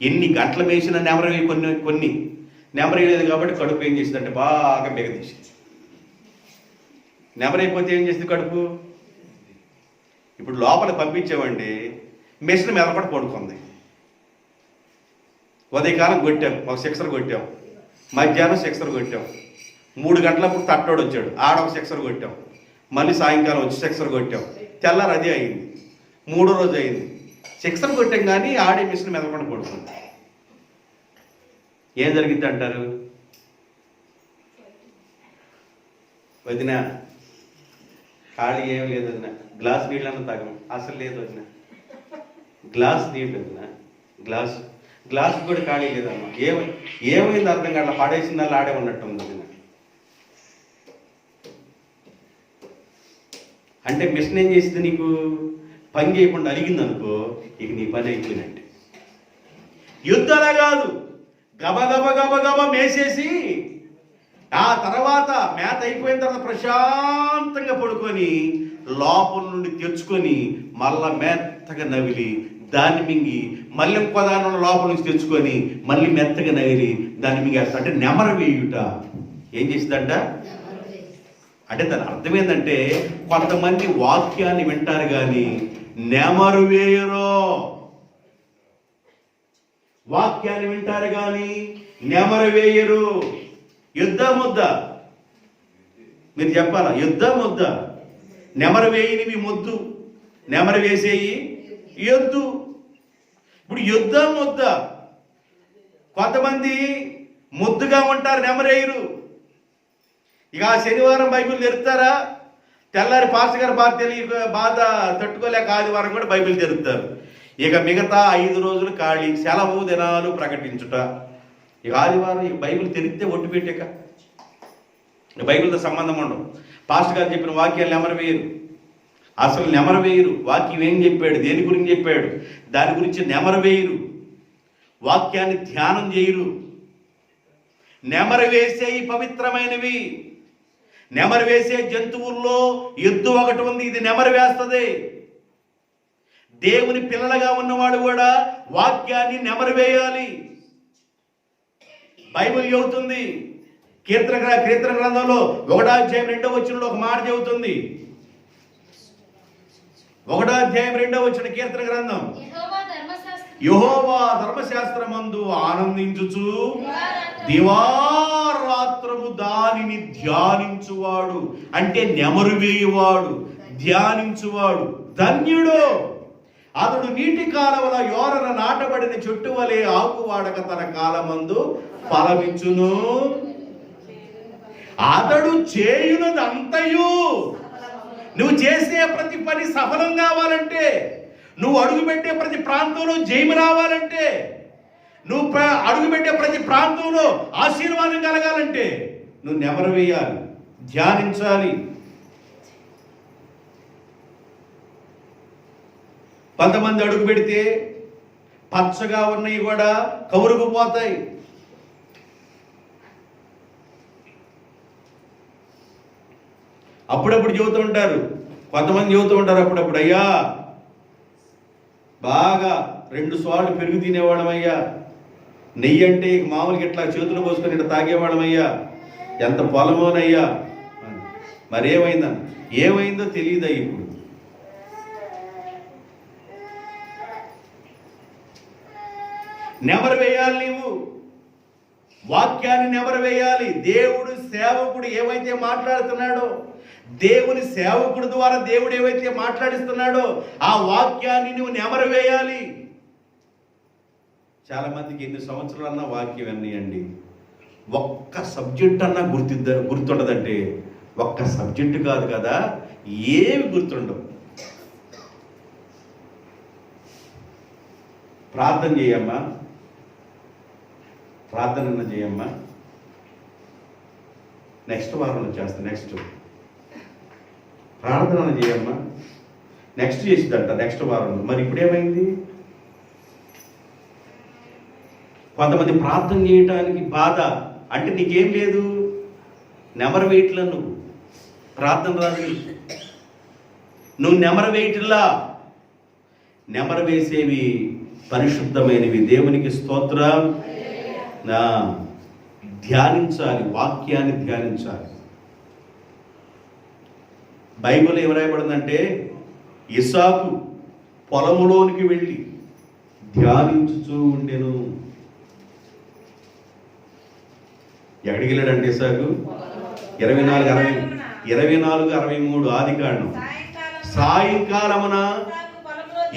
ఎన్ని గంటలు మేసిన నెమరు కొన్ని నెమరు వేయలేదు కాబట్టి కడుపు ఏం చేసింది అంటే బాగా మిగతీసింది. నెమరైపోతే ఏం చేసింది కడుపు? ఇప్పుడు లోపల పంపించామండి, మిషన్ మీద కూడా పడుకుంది. ఉదయకాలం కొట్టాం, ఒక సిక్సర్ కొట్టాం, మధ్యాహ్నం సిక్సర్ కొట్టాం, 3 గంటలప్పుడు తట్టోడు వచ్చాడు, ఆడ ఒక సిక్సర్ కొట్టాం, మళ్ళీ సాయంకాలం వచ్చి సిక్సర్ కొట్టాం, తెల్లారు అదే అయింది. 3వ రోజు అయింది, సిక్సర్ కొట్టాం కానీ ఆడే మిషన్ మీద కూడా పడుకుంది. ఏం జరిగింది అంటారు? వదిన ఖాళీ ఏం లేదు వదిన, గ్లాస్ నీళ్ళన్నా తాగం, అసలు లేదు వదిన, గ్లాస్ నీళ్ళు వదిన, గ్లాస్ కూడా ఖాళీ లేదమ్మా, ఏమైంది అర్థం కాదు, పడేసిన దాన్ని ఆడే ఉన్నట్టుంది వదిన. అంటే మిషన్ ఏం చేసింది? నీకు పని చేయకుండా అలిగింది అనుకో, ఇక నీ పని అయిపోయినట్టే. యుద్ధాలా కాదు, గబ మేసేసి ఆ తర్వాత మేత అయిపోయిన తర్వాత ప్రశాంతంగా పడుకొని లోపల నుండి తెచ్చుకొని మళ్ళా మెత్తగా నవిలి దాన్ని మింగి మళ్ళీ ఇంకో దాని లోపల నుంచి తెచ్చుకొని మళ్ళీ మెత్తగా నవిలి దాన్ని మింగేస్తా. అంటే నెమరు వేయుట ఏం చేసిందంట అంటే దాని అర్థం ఏంటంటే కొంతమంది వాక్యాన్ని వింటారు కానీ నెమరు వేయరు. వాక్యాన్ని వింటారు కానీ నెమరు వేయరు. యుద్ధం ముద్ద మీరు చెప్పాలా? యుద్ధం ముద్ద. నెమరు వేయనివి మొద్దు, నెమరు వేసేయి ఎద్దు. ఇప్పుడు యుద్ధం ముద్ద. కొంతమంది ముద్దుగా ఉంటారు, నెమరేయరు. ఇక శనివారం బైబిల్ తెరుతారా, తెల్లారి పాస్టర్ గారు బాధ తట్టుకోలేక ఆదివారం కూడా బైబిల్ తెరుతారు. ఇక మిగతా 5 రోజులు ఖాళీ, సెలవు దినాలు ప్రకటించుట. ఇక ఆదివారం ఇక బైబిల్ తెరిస్తే ఒట్టు పెట్టాక బైబిల్తో సంబంధం ఉండవు. పాస్టర్ గారు చెప్పిన వాక్యాలు నెమరు వేయరు, అసలు నెమరు వేయరు. వాక్యం ఏం చెప్పాడు, దేని గురించి చెప్పాడు, దాని గురించి నెమరు వేయరు. వాక్యాన్ని ధ్యానం చేయరు. నెమరు వేసే పవిత్రమైనవి. నెమరు వేసే జంతువుల్లో ఎద్దు ఒకటి ఉంది, ఇది నెమరు వేస్తుంది. దేవుని పిల్లలుగా ఉన్నవాడు కూడా వాక్యాన్ని నెమరు వేయాలి. బైబిల్ చెబుతుంది, కీర్తన గ్రంథంలో 1వ అధ్యాయం 2వ వచనంలో ఒక మాట చెబుతుంది. 1వ అధ్యాయం 2వ వచనం కీర్తన గ్రంథం, యెహోవా ధర్మశాస్త్రమందు ఆనందించుచు దివారాత్రము దానిని ధ్యానించువాడు, అంటే నెమరు వేయువాడు, ధ్యానించువాడు ధన్యుడు. అతడు నీటి కాలవల యోరన నాటబడిన చెట్టు వలె ఆకువాడక తన కాలమందు ఫలమిచ్చును. అతడు చేయునదంతయు, నువ్వు చేసే ప్రతి పని సఫలం కావాలంటే, నువ్వు అడుగుపెట్టే ప్రతి ప్రాంతంలో జయము రావాలంటే, నువ్వు అడుగుపెట్టే ప్రతి ప్రాంతంలో ఆశీర్వాదం కలగాలంటే నువ్వు నెమరు వేయాలి, ధ్యానించాలి. కొంతమంది అడుగు పెడితే పచ్చగా ఉన్నవి కూడా కవురుకుపోతాయి. అప్పుడప్పుడు చెబుతూ ఉంటారు, కొంతమంది చెబుతూ ఉంటారు అప్పుడప్పుడు, అయ్యా బాగా 2 సార్లు పెరుగు తినేవాళ్ళమయ్యా, నెయ్యి అంటే మామూలుగా ఇట్లా చేతులు పోసుకొని ఇట్లా తాగేవాళ్ళమయ్యా, ఎంత పొలమోనయ్యా. ఏమైందో తెలియదా? ఇప్పుడు నెమరు వేయాలి. నీవు వాక్యాన్ని నెమరు వేయాలి. దేవుడు సేవకుడు ఏవైతే మాట్లాడుతున్నాడో, దేవుని సేవకుడు ద్వారా దేవుడు ఏవైతే మాట్లాడిస్తున్నాడో ఆ వాక్యాన్ని నువ్వు నెమరు వేయాలి. చాలా మందికి ఎన్ని సంవత్సరాలన్నా వాక్యం అన్నీయండి, ఒక్క సబ్జెక్ట్ అన్నా గుర్తుండదంటే ఒక్క సబ్జెక్టు కాదు కదా, ఏమి గుర్తుండవు. ప్రార్థన చేయమ్మా, ప్రార్థన చేయమ్మా, నెక్స్ట్ వారంలో చేస్తా. నెక్స్ట్ ప్రార్థన చేయమ్మా, నెక్స్ట్ చేసిద్దంట నెక్స్ట్ వారంలో. మరి ఇప్పుడేమైంది? కొంతమంది ప్రార్థన చేయటానికి బాధ అంటే నీకేం లేదు, నెమరు వేయట్లా, నువ్వు ప్రార్థన రాదు, నువ్వు నెమరు వేయట్లా. నెమరు వేసేవి పరిశుద్ధమైనవి. దేవునికి స్తోత్రం. ధ్యానించాలి, వాక్యాన్ని ధ్యానించాలి. బైబిల్ ఏం రాయబడిందంటే ఇస్సాకు పొలములోనికి వెళ్ళి ధ్యానించుతూ ఉండెను. ఎక్కడికి వెళ్ళాడంటే ఇస్సాకు? 24:23 ఆదికాండం. సాయంకాలమున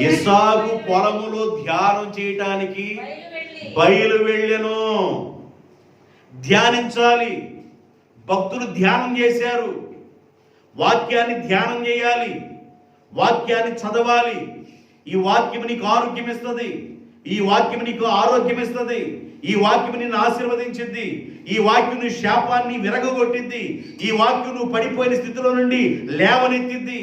ఇస్సాకు పొలములో ధ్యానం చేయటానికి బయలు వెళ్ళెను. ధ్యానించాలి. భక్తులు ధ్యానం చేశారు. వాక్యాన్ని ధ్యానం చేయాలి, వాక్యాన్ని చదవాలి. ఈ వాక్యం నీకు ఆరోగ్యం ఇస్తుంది, ఈ వాక్యం నీకు ఆరోగ్యం ఇస్తుంది, ఈ వాక్యం నిన్ను ఆశీర్వదించింది, ఈ వాక్యం నీ శాపాన్ని విరగగొట్టింది, ఈ వాక్యం నువ్వు పడిపోయిన స్థితిలో నుండి లేవనెత్తింది,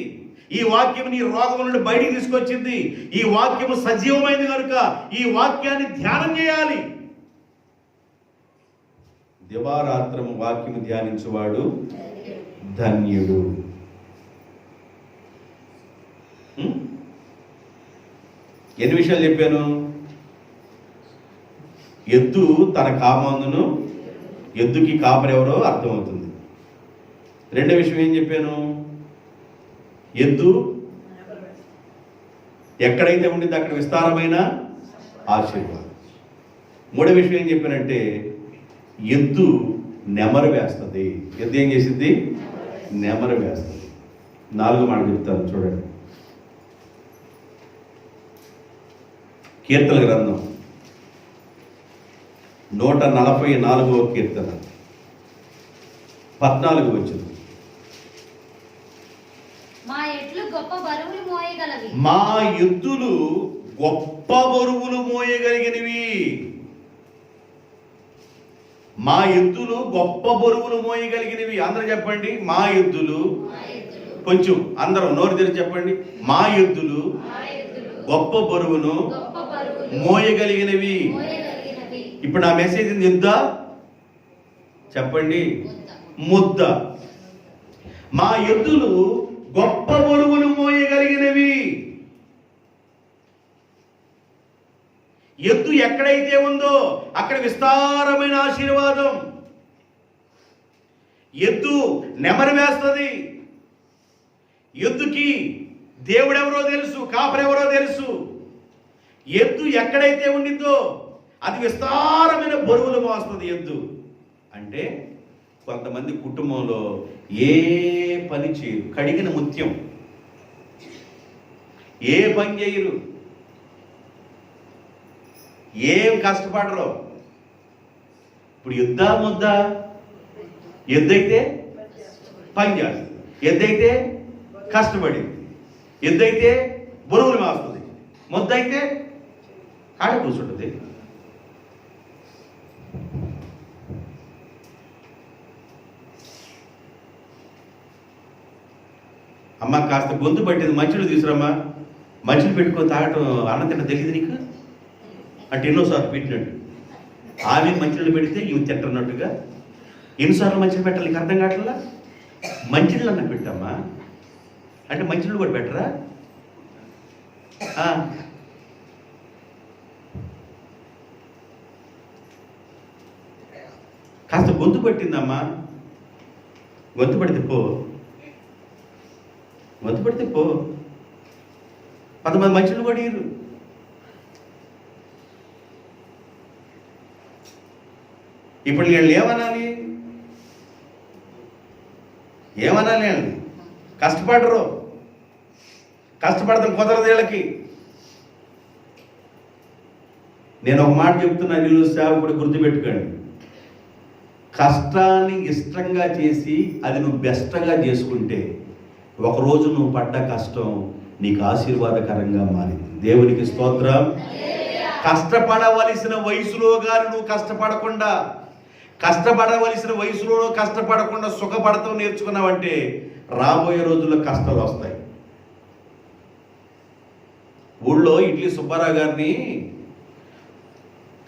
ఈ వాక్యం నీ రోగం నుండి బయటికి తీసుకొచ్చింది. ఈ వాక్యం సజీవమైంది కనుక ఈ వాక్యాన్ని ధ్యానం చేయాలి. దివారాత్రము వాక్యము ధ్యానించువాడు ధన్యుడు. ఎన్ని విషయాలు చెప్పాను? ఎద్దు తన కామందును, ఎద్దుకి కాపరెవరో అర్థమవుతుంది. రెండో విషయం ఏం చెప్పాను? ఎద్దు ఎక్కడైతే ఉండింది అక్కడ విస్తారమైన ఆశీర్వాదం. మూడో విషయం ఏం చెప్పానంటే ఎద్దు నెమరు వేస్తుంది. ఎద్దు ఏం చేసింది? నెమరు వేస్తుంది. నాలుగో మాట చెప్తాను చూడండి. కీర్తన గ్రంథం 144వ కీర్తన 14 వచ్చింది. మా ఎడ్లు గొప్ప బరువులు మోయగలవి. మా ఎద్దులు గొప్ప బరువులు మోయగలిగినవి. మా ఎద్దులు గొప్ప బరువులు మోయగలిగినవి. అందరూ చెప్పండి, మా ఎద్దులు. కొంచెం అందరూ నోరు తెరిచి చెప్పండి, మా ఎద్దులు గొప్ప బరువును మోయగలిగినవి. ఇప్పుడు నా మెసేజ్ ఎద్దా? చెప్పండి, ముద్ద. మా ఎద్దులు గొప్ప బరువులు మోయగలిగినవి. ఎద్దు ఎక్కడైతే ఉందో అక్కడ విస్తారమైన ఆశీర్వాదం. ఎద్దు నెమరు వేస్తుంది. ఎద్దుకి దేవుడెవరో తెలుసు, కాపరెవరో తెలుసు. ఎద్దు ఎక్కడైతే ఉండిందో అది విస్తారమైన బరువులు మోస్తుంది. ఎద్దు అంటే కొంతమంది కుటుంబంలో ఏ పని చేయరు, కడిగిన ముత్యం, ఏ పని చేయరు, ఏం కష్టపడరు. ఇప్పుడు యుద్ధ ముద్ద. ఎద్దైతే పని చేస్తుంది, ఎద్దైతే కష్టపడింది, ఎద్దైతే బరువులు మాస్తుంది, ముద్ద అయితే ఆడ కూర్చుంటుంది. అమ్మ కాస్త గొంతు పట్టింది, మంచులు తీసుకురమ్మా, మంచులు పెట్టుకొని తాగటం అన్నం తింట తెలియదు నీకు అంటే ఎన్నోసార్లు పెట్టినట్టు. ఆమె మంచినీళ్ళు పెడితే ఇవి తింటున్నట్టుగా ఎన్నిసార్లు మంచినీళ్ళు పెట్టాలి నీకు అర్థం కావట్లా. మంచినీళ్ళు అన్న పెట్టమ్మా అంటే మంచినీళ్ళు కూడా పెట్టరా? కాస్త గొంతు పట్టిందమ్మా, గొంతు పడితే పో, గొంతు పడితే పో. 10 మంది మంచినీళ్ళు పడిరు. ఇప్పుడు వీళ్ళు ఏమనాలి? ఏమనాలి? అండి కష్టపడరు, కష్టపడతాం కుదరదు వీళ్ళకి. నేను ఒక మాట చెప్తున్నా, నీళ్ళు సేవకుడు గుర్తుపెట్టుకోండి. కష్టాన్ని ఇష్టంగా చేసి అది నువ్వు బెస్ట్గా చేసుకుంటే ఒకరోజు నువ్వు పడ్డ కష్టం నీకు ఆశీర్వాదకరంగా మారింది. దేవునికి స్తోత్రం. కష్టపడవలసిన వయసులో కానీ నువ్వు కష్టపడవలసిన వయసులో కష్టపడకుండా సుఖపడతావు నేర్చుకున్నావంటే రాబోయే రోజుల్లో కష్టాలు వస్తాయి. ఊళ్ళో ఇడ్లీ సుబ్బారావు గారిని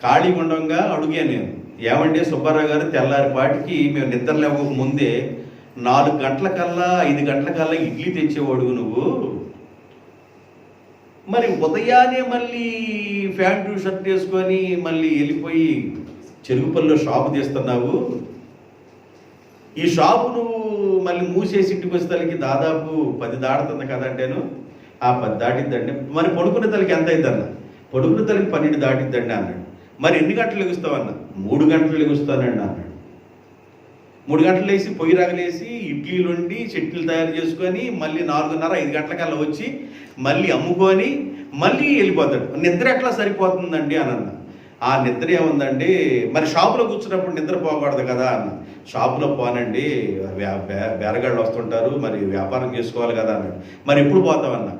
ఖాళీ ఉండగా అడిగాను నేను, ఏమంటే సుబ్బారావు గారు తెల్లారిపాటికి మేము నిద్ర లేవక ముందే 4 గంటలకల్లా 5 గంటలకల్లా ఇడ్లీ తెచ్చేవాడు నువ్వు, మరి ఉదయాన్నే మళ్ళీ ప్యాంటు షర్ట్ వేసుకొని మళ్ళీ వెళ్ళిపోయి చెరుగుపల్లిలో షాపు తీస్తున్నావు, ఈ షాపు నువ్వు మళ్ళీ మూసేసి ఇంటికి వచ్చేసరికి దాదాపు 10 దాడుతుంది కదా అంటేను, ఆ 10 దాటిద్దండి. మరి పడుకునే తలకి ఎంత అయిందన్న? పడుకునే తలకి 12 దాటిద్దండి అన్నాడు. మరి ఎన్ని గంటలు లెగుస్తావన్న? 3 గంటలు లెగుస్తానండి అన్నాడు. 3 గంటలు లేచి పొయ్యి రగలేసి ఇడ్లీలు వండి చట్నీలు తయారు చేసుకొని మళ్ళీ 4:30 5 గంటలకల్లా వచ్చి మళ్ళీ అమ్ముకొని మళ్ళీ వెళ్ళిపోతాడు. నిద్ర ఎట్లా సరిపోతుందండి అని అన్న. ఆ నిద్ర ఏముందండి, మరి షాపులో కూర్చున్నప్పుడు నిద్ర పోకూడదు కదా అన్న. షాపులో పోనండి, బేరగాళ్ళు వస్తుంటారు, మరి వ్యాపారం చేసుకోవాలి కదా అన్నాడు. మరి ఎప్పుడు పోతామన్నా?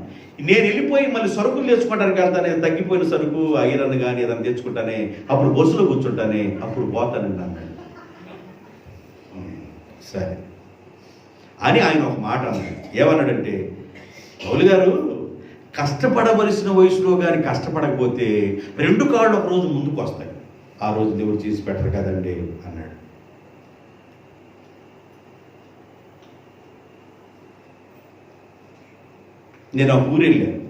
నేను వెళ్ళిపోయి మళ్ళీ సరుకులు తెచ్చుకోవడానికి వెళ్తానే, తగ్గిపోయిన సరుకు ఐరన్ కానీ ఏదైనా తెచ్చుకుంటానే, అప్పుడు బస్సులో కూర్చుంటానే, అప్పుడు పోతానండి అన్నాడు. సరే అని ఆయన ఒక మాట అన్నాడు. ఏమన్నాడంటే, పౌలు గారు కష్టపడవలసిన వయసులో కానీ కష్టపడకపోతే 2 కాళ్ళు ఒక రోజు ముందుకు వస్తాయి, ఆ రోజు దేవుడు చేసి పెట్టరు కదండి అన్నాడు. నేను ఆ ఊరు వెళ్ళాను,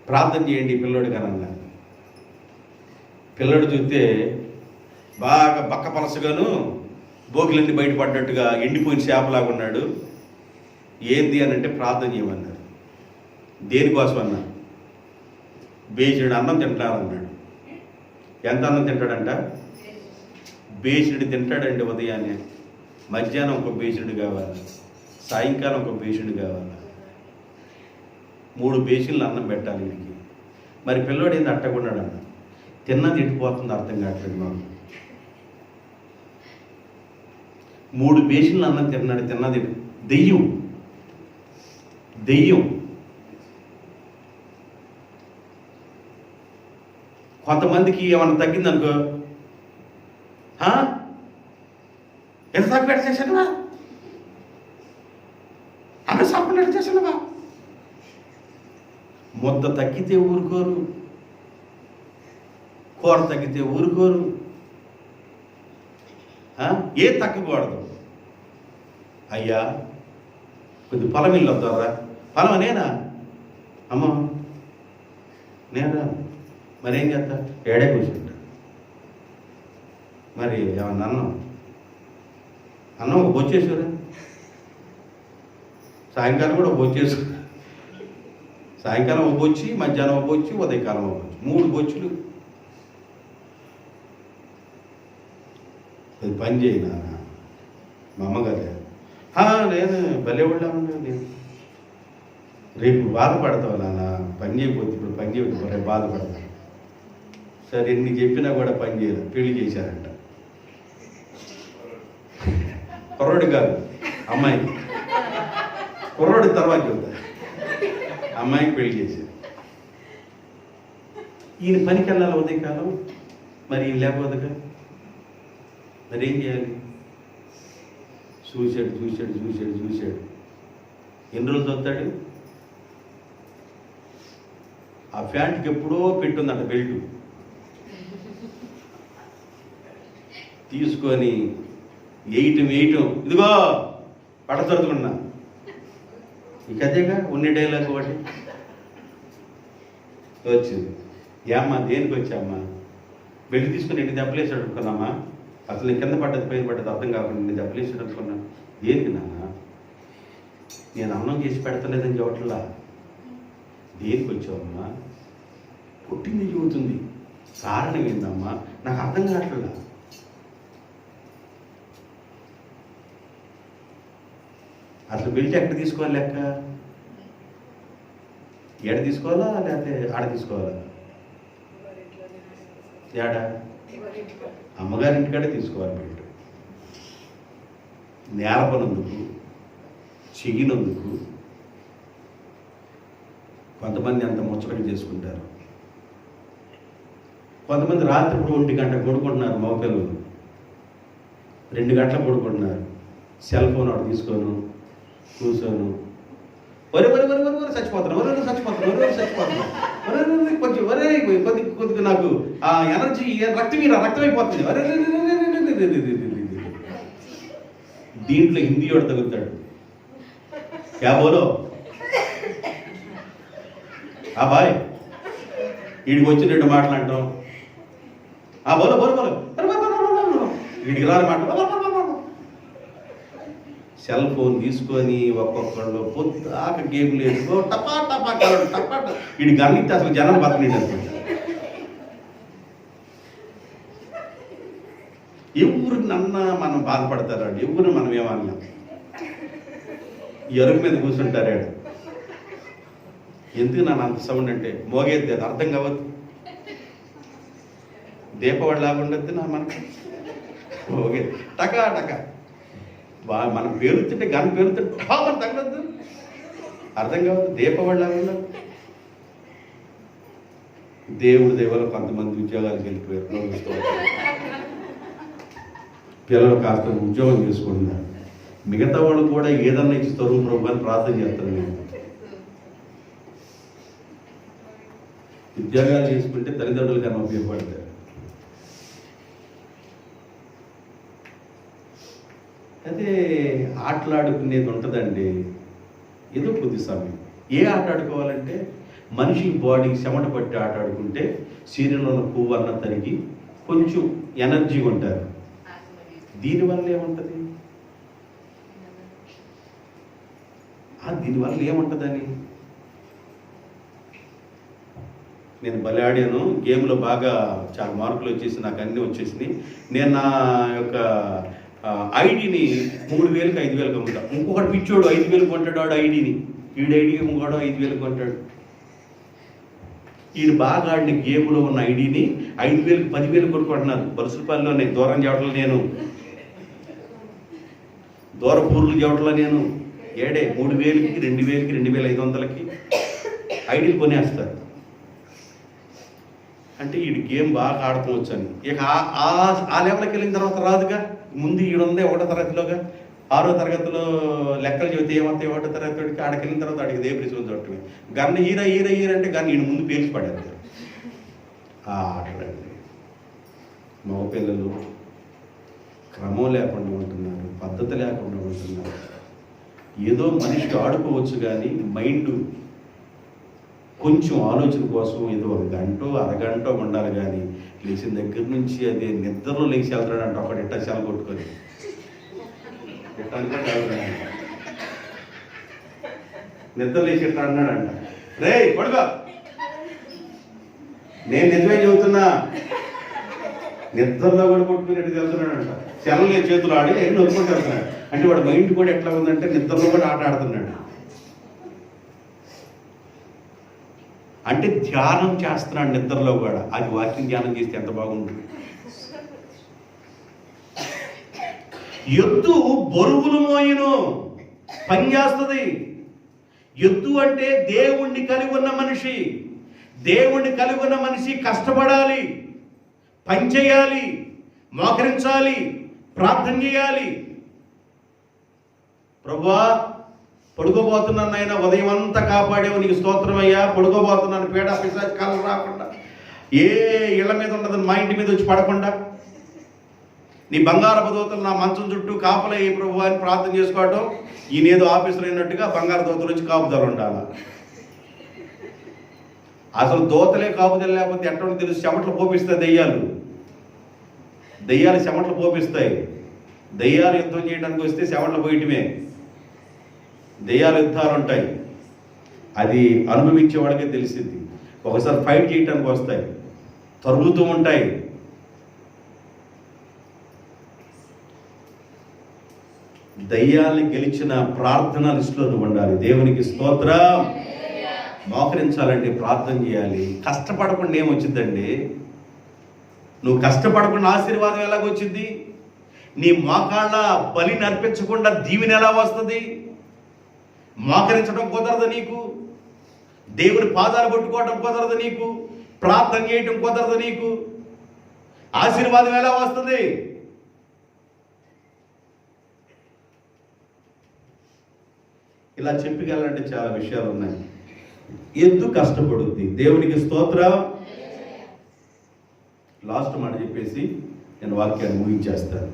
ప్రార్థన చేయండి పిల్లోడు కానీ అన్నాను. పిల్లడు చూస్తే బాగా బక్క పలసగాను బోగిలన్నీ బయటపడ్డట్టుగా ఎండిపోయిన చేపలాగా ఉన్నాడు. ఏంది అని అంటే ప్రార్థన చేయమన్నారు. దేనికోసం అన్నా? బేసిడ్ అన్నం తింటారన్నాడు. ఎంత అన్నం తింటాడంట? బేసిడ్ తింటాడండి. ఉదయాన్నే, మధ్యాహ్నం ఒక బేసిడ్ కావాలి, సాయంకాలం ఒక బేసిడ్ కావాలి, 3 బేసిన్లు అన్నం పెట్టాలి వీడికి. మరి పిల్లోడు ఏంది అట్టకున్నాడన్న? తిన్నది ఇటుపోతుంది, అర్థం కావట్లేదు మాకు. 3 బేసిన్లు అన్నం తిన్నది దెయ్యం. కొంతమందికి ఏమన్నా తగ్గిందనుకో, ఎంత తగ్గిపెట్ట చేశానువా, అన్న సపరేట్ చేశానువా. ముద్ద తగ్గితే ఊరుకోరు, కూర తగ్గితే ఊరుకోరు, ఏ తగ్గకూడదు. అయ్యా కొద్ది పొలం ఇల్లు వద్దారా? పొలం నేనా? అమ్మ నేనా? మరేం చేస్తా? ఏడే కూర్చుంటా. మరి ఏమన్నా అన్నం ఒక బొచ్చేసారా? సాయంకాలం కూడా ఒక బొచ్చేసు. సాయంకాలం ఒక బొచ్చి, మధ్యాహ్నం ఒక బొచ్చి, ఉదయకాలం ఒక బొచ్చి, 3 బొచ్చులు. అది పని చేయి నాన్న. మా అమ్మగారు నేను భలేవాళ్ళ నేను రేపు బాధపడతావు నాన్న, పని చేయకపోతే. ఇప్పుడు పని చేయకపోతే రేపు బాధపడతాను. సరే ఎన్ని చెప్పినా కూడా పని చేయలేదు. పెళ్లి చేశారంట. కుర్రోడు కాదు, అమ్మాయి. కుర్రోడి తర్వాత చెబుతా. అమ్మాయికి పెళ్లి చేశారు. ఈయన పనికి వెళ్ళాలి ఉదయకాలం, మరి ఈయన లేకపోతే మరి ఏం చేయాలి? చూశాడు. ఎన్ని రోజులు వస్తాడు? ఆ ప్యాంట్కి ఎప్పుడో పెట్టుందంట బెల్ట్. తీసుకొని వేయటం ఇదిగో పడతరుతున్నా. ఇక అదేగా ఉన్ని డైలాగ్ ఒకటి వచ్చింది. ఏమ్మా దేనికి వచ్చామ్మా? బెల్ట్ తీసుకుని ఎన్ని దెబ్బలేసాడు అనుకున్నామా? అసలు కింద పడ్డది పైన పడ్డది అర్థం కాకుండా నేను దెబ్బలేసాడు అనుకున్నా. దేనికి నాన్న? నేను అన్నం చేసి పెడతలేదని చెప్పట్లా. దేనికి వచ్చావమ్మా? పుట్టింది చెబుతుంది. కారణం ఏందమ్మా? నాకు అర్థం కావట్లా. అసలు బెల్ట్ ఎక్కడ తీసుకోవాలి లెక్క? ఎడ తీసుకోవాలా లేకపోతే ఆడ తీసుకోవాలా? ఏడా? అమ్మగారింటికాడే తీసుకోవాలి బెల్ట్. నేర్పనందుకు, చెయ్యినందుకు కొంతమంది అంత ముచ్చటగా చేసుకుంటారు. కొంతమంది రాత్రి 1 గంట పడుకుంటున్నారు, మగపిల్లలు 2 గంటలు పడుకుంటున్నారు. సెల్ ఫోన్ ఒకటి తీసుకోను కూర్చోను, ఒరే ఒరే ఒరే ఒరే చచ్చిపోతున్నాను, ఒరే చచ్చిపోతున్నాను, ఒరే చచ్చిపోతున్నాను, ఒరే కొంచెం ఒరే కొద్దిగా నాకు ఆ ఎనర్జీ రక్తమైపోతుంది. ఒరే దీంట్లో హిందీ వాడు తగులుతాడు. క్యా బోలో ఆ బాయ్, వీడికి వచ్చి 2 మాటలు అంటాం. ఆ బోలో బోలో బోలో వీడికి రాని మాట. సెల్ ఫోన్ తీసుకొని ఒక్కొక్కళ్ళు పొద్దాక గేమ్లు వేసుకో టపా టపా టపా. వీడి గన్నిస్తే అసలు జనాలు బతకలేదు అనమాట. ఎవరు నన్నా మనం బాధపడతారాడు, ఎవరు మనం ఏమన్నాం. ఎరుగు మీద కూర్చుంటారాడు. ఎందుకు నన్ను అంత సౌండ్ అంటే మోగేది అది అర్థం కావద్దు. దీపావళి లాగుండద్దు నా మనకి మోగే టకా టకా. మనం పేరుతుంటే గన్ పేరుతుంటే ఠామని తగ్గద్దు, అర్థం కావద్దు. దీపావళి లాగుండదు. దేవుడి దేవాల కొంతమంది ఉద్యోగాలకు వెళ్ళిపోయారు. పిల్లలు కాస్త ఉద్యోగం చేసుకుంటున్నారు. మిగతా వాళ్ళు కూడా ఏదన్నా ఇచ్చి తరువు ప్రభు అని ప్రార్థన చేస్తారు. నేను ఉద్యోగాలు చేసుకుంటే తల్లిదండ్రులు కన్నా ఉపయోగపడతారు. అదే ఆటలాడుకునేది ఉంటుందండి, ఏదో కొద్ది సమయం. ఏ ఆట ఆడుకోవాలంటే మనిషి బాడీకి చెమట పట్టి ఆట ఆడుకుంటే శరీరంలో ఉన్న కొవ్వు అన్న తరిగి కొంచెం ఎనర్జీగా ఉంటారు. దీనివల్ల ఏముంటుంది, దీనివల్ల ఏముంటుందని నేను బలి ఆడాను. గేమ్లో బాగా చాలా మార్కులు వచ్చేసి నాకు అన్నీ వచ్చేసినాయి. నేను నా యొక్క ఐడిని 3,000కి 5,000కి అమ్ముతా. ఇంకొకటి పిచ్చోడు 5,000 కొంటాడు వాడు ఐడిని. వీడి ఐడి ఇంకోడు 5,000 కొంటాడు. వీడు బాగా ఆడిన గేమ్లో ఉన్న ఐడిని 5,000కి 10,000 కొట్టుకుంటున్నారు. బలుసులపల్లిలోనే దూరం చెవటలు నేను, దూరపూర్లు చెవటలో నేను. 3,000కి 2,000కి 2,500కి ఐడీలు కొనేస్తారు. అంటే వీడి గేమ్ బాగా ఆడుకోవచ్చు అని. ఇక ఆ లెవెల్కి వెళ్ళిన తర్వాత రాదుగా. ముందు ఈడుందే 1వ తరగతిలోగా, 6వ తరగతిలో లెక్కలు చెబితే ఏమవుతాయి. 1వ తరగతికి ఆడికి వెళ్ళిన తర్వాత ఆడికి దేవరిసులు చూడటమే. గన్ను ఈర అంటే గన్ను ఈయన ముందు పేల్చి పడారు. ఆటలండి. మగపిల్లలు క్రమం లేకుండా ఉంటున్నారు, పద్ధతి లేకుండా ఉంటున్నారు. ఏదో మనిషికి ఆడుకోవచ్చు కానీ మైండ్ కొంచెం ఆలోచన కోసం ఏదో 1 గంట అరగంట ఉండాలి. కానీ లేచిన దగ్గర నుంచి అదే నిద్రలో లేచి వెళ్తాడంట. ఒకటి ఇట్టా సెల కొట్టుకొని నిద్ర లేచి ఇట్లా అన్నాడంట, రే పడుకో. నేను నిజమే చెబుతున్నా, నిద్రలో కూడా కొట్టుకునేట్టు వెళ్తున్నాడంట. సెలవులే చేతులు ఆడి ఎన్ని వదుకుంటూ వెళ్తున్నాడు. అంటే వాడు మైండ్ కూడా ఎట్లా ఉందంటే నిద్రలో కూడా ఆట ఆడుతున్నాడు. అంటే ధ్యానం చేస్తున్నాడు నిద్రలో కూడా. అది వాక్యం ధ్యానం చేస్తే ఎంత బాగుంటుంది. ఎద్దు బరువులు మోయును, పని చేస్తుంది. ఎద్దు అంటే దేవుణ్ణి కలిగి ఉన్న మనిషి. దేవుణ్ణి కలిగి ఉన్న మనిషి కష్టపడాలి, పని చేయాలి, మోకరించాలి, ప్రార్థన చేయాలి. ప్రభువా పడుకోబోతున్నాను ఆయన, ఉదయం అంతా కాపాడేవు, నీకు స్తోత్రమయ్యా. పడుకోబోతున్నాను, పీడ పిశాచ కాలం రాకుండా, ఏ ఇళ్ల మీద ఉండదని మా ఇంటి మీద వచ్చి పడకుండా, నీ బంగారపు దూతలు నా మంచం చుట్టూ కాపలయ్యి ప్రభు అని ప్రార్థన చేసుకోవటం. ఈయనేదో ఆఫీసులో అయినట్టుగా బంగారు దూతలు వచ్చి కాపుదలు ఉండాలి. అసలు దూతలే కాపుదలు లేకపోతే ఎట్లా తెలుసు. చెమటలు పోపిస్తాయి దెయ్యాలు. దెయ్యాలు చెమటలు పోపిస్తాయి. దెయ్యాలు యుద్ధం చేయడానికి వస్తే చెమటలు పోయటమే. దెయ్యాల యుద్ధాలు ఉంటాయి, అది అనుభవించే వాడికే తెలిసింది. ఒకసారి ఫైట్ చేయడానికి వస్తాయి, తరుగుతూ ఉంటాయి. దయ్యాల్ని గెలిచిన ప్రార్థన లిస్టులో నువ్వు ఉండాలి. దేవునికి స్తోత్రం. మోకరించాలంటే ప్రార్థన చేయాలి. కష్టపడకుండా ఏమొచ్చిందండి? నువ్వు కష్టపడకుండా ఆశీర్వాదం ఎలాగొచ్చింది? నీ మోకాళ్ళ బలిని అర్పించకుండా దీవెన ఎలా వస్తుంది? మోకరించడం కుదరదు నీకు, దేవుని పాదాలు పట్టుకోవడం కుదరదు నీకు, ప్రార్థన చేయటం కుదరదు నీకు, ఆశీర్వాదం ఎలా వస్తుంది? ఇలా చెప్పగలంటే చాలా విషయాలు ఉన్నాయి. ఎద్దు కష్టపడుద్ది, దేవునికి స్తోత్రం. లాస్ట్ మాట చెప్పేసి నేను వాక్యాన్ని ముగించేస్తాను.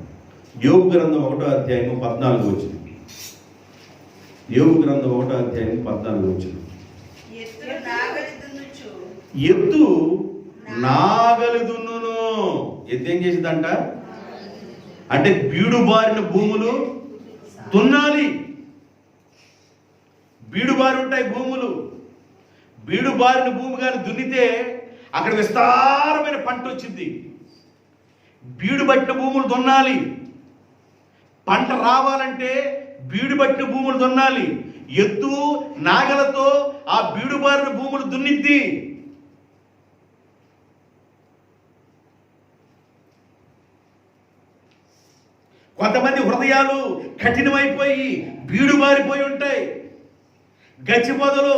యోబు గ్రంథం 1వ అధ్యాయము 14 వచ్చింది. యోబు గ్రంథం 1వ అధ్యాయం 14 వచ్చింది. ఎద్దు నాగలి దున్నును. ఎద్దు ఏం చేసిందంట అంటే బీడు బారిన భూములు దున్నాలి. బీడు బారి ఉంటాయి భూములు. బీడు బారిన భూమి కానీ దున్నితే అక్కడ విస్తారమైన పంట వచ్చింది. బీడు పట్టిన భూములు దున్నాలి. పంట రావాలంటే బీడు పట్టిన భూములు దున్నాలి. ఎద్దు నాగలతో ఆ బీడు బారిన భూములు దున్నిద్ది. కొంతమంది హృదయాలు కఠినమైపోయి బీడు బారిపోయి ఉంటాయి. గచ్చి పొదలు,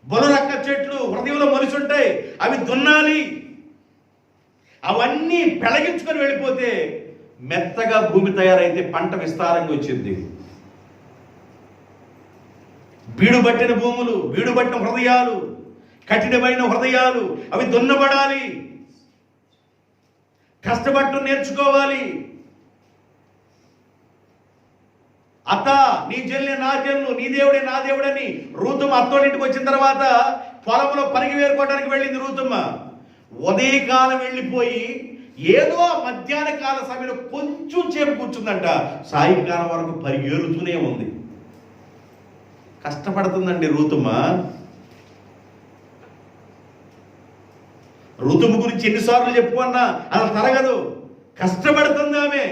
బొలరక్క చెట్లు హృదయంలో మొలిచి ఉంటాయి. అవి దున్నాలి. అవన్నీ పెళగించుకొని వెళ్ళిపోతే మెత్తగా భూమి తయారైతే పంట విస్తారంగా వచ్చింది. బీడుబట్టిన భూములు, బీడుబట్టిన హృదయాలు, కఠినమైన హృదయాలు అవి దున్నబడాలి. కష్టపట్టు నేర్చుకోవాలి. అత్త నీ చెల్లి నా చెల్లు, నీ దేవుడే నా దేవుడని రూతమ్మ అత్తోడింటికి వచ్చిన తర్వాత పొలంలో పనికి వేరుకోవడానికి వెళ్ళింది రూతమ్మ. ఉదయకాలం వెళ్ళిపోయి ఏదో మధ్యాహ్న కాల సమయంలో కొంచెం సేపు కూర్చుందంట. సాయంకాలం వరకు పరిగెలుతూనే ఉంది. కష్టపడుతుందండి రూతమ్మ. ఋతుము గురించి ఎన్నిసార్లు చెప్పుకున్నా అలా తరగదు. కష్టపడుతుంది ఆమె.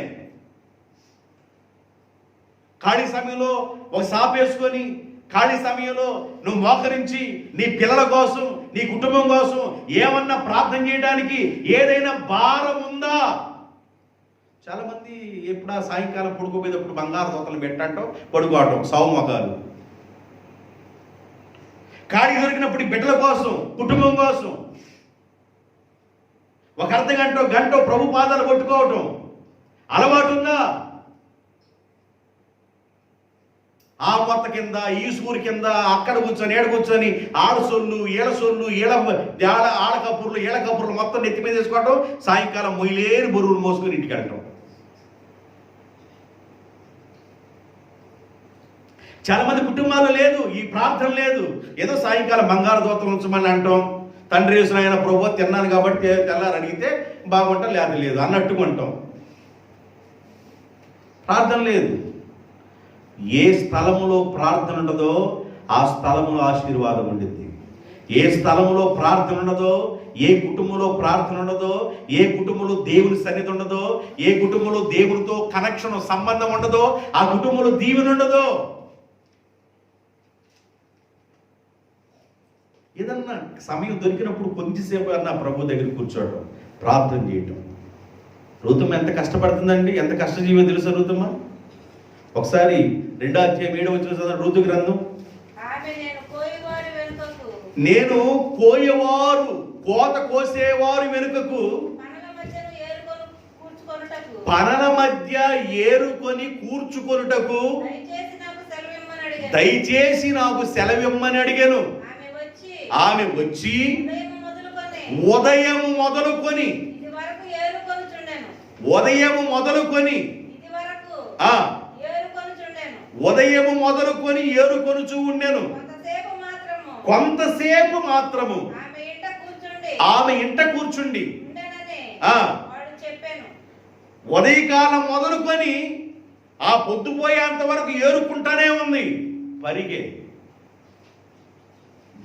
ఖాళీ సమయంలో ఒక సాప వేసుకొని ఖాళీ సమయంలో నువ్వు మోకరించి నీ పిల్లల కోసం, నీ కుటుంబం కోసం ఏమన్నా ప్రార్థన చేయడానికి ఏదైనా భారం ఉందా? చాలా మంది ఎప్పుడా సాయంకాలం పడుకోపోయేటప్పుడు బంగారు దోతలు పెట్టడం, పడుకోవటం, సౌమకాలు. ఖాళీ దొరికినప్పుడు బిడ్డల కోసం, కుటుంబం కోసం ఒక గంట ప్రభు పాదాలు పట్టుకోవటం అలవాటు ఉందా? ఆ కొత్త కింద, ఈ సూరి కింద, అక్కడ కూర్చొని ఏడ కూర్చొని ఆడసొల్లు, ఏళ్ళసొల్లు, ఆడకప్పుర్లు, ఏళ్ళకప్పుర్లు మొత్తం నెత్తి మీద వేసుకోవటం, సాయంకాలం మొయ్యలేని బరువులు మోసుకొని ఇంటికి వెళ్ళటం. చాలా మంది కుటుంబాల్లో లేదు ఈ ప్రార్థన. లేదు, ఏదో సాయంకాలం బంగారు దోతలు ఉంచమని అంటాం. తండ్రి యేసు నాయన ప్రభు తిన్నాను కాబట్టి తెల్లారు అడిగితే బాగుంటాం, లేదా లేదు అన్నట్టుకుంటాం. ప్రార్థన లేదు. ఏ స్థలములో ప్రార్థన ఉండదో ఆ స్థలములో ఆశీర్వాదం ఉండింది. ఏ స్థలంలో ప్రార్థన ఉండదో, ఏ కుటుంబంలో ప్రార్థన ఉండదో, ఏ కుటుంబంలో దేవుని సన్నిధి ఉండదో, ఏ కుటుంబంలో దేవునితో కనెక్షన్, సంబంధం ఉండదో ఆ కుటుంబంలో దీవెన ఉండదో. ఏదన్నా సమయం దొరికినప్పుడు కొంచెంసేపు అన్న ప్రభు దగ్గర కూర్చోవడం, ప్రార్థన చేయటం. ఋతుమ్మ ఎంత కష్టపడుతుందండి, ఎంత కష్టజీవో తెలుసా ఋతుమ్మ? ఒకసారి 2వ అధ్యాయం 7వ వచనం చదవండి. ఋతు గ్రంథం. నేను కోయవారు, కోత కోసేవారు వెనుకకు, పనల మధ్య ఏరుకొని కూర్చుకొనుటకు దయచేసి నాకు సెలవిమ్మని అడిగాను. ఆమె వచ్చి ఉదయం మొదలుకొని ఏరుకొనుచు ఉండెను. కొంతసేపు మాత్రము ఆమె ఇంట కూర్చుండి ఉదయకాలం మొదలుకొని ఆ పొద్దుపోయేంత వరకు ఏరుకుంటానే ఉంది. పరిగే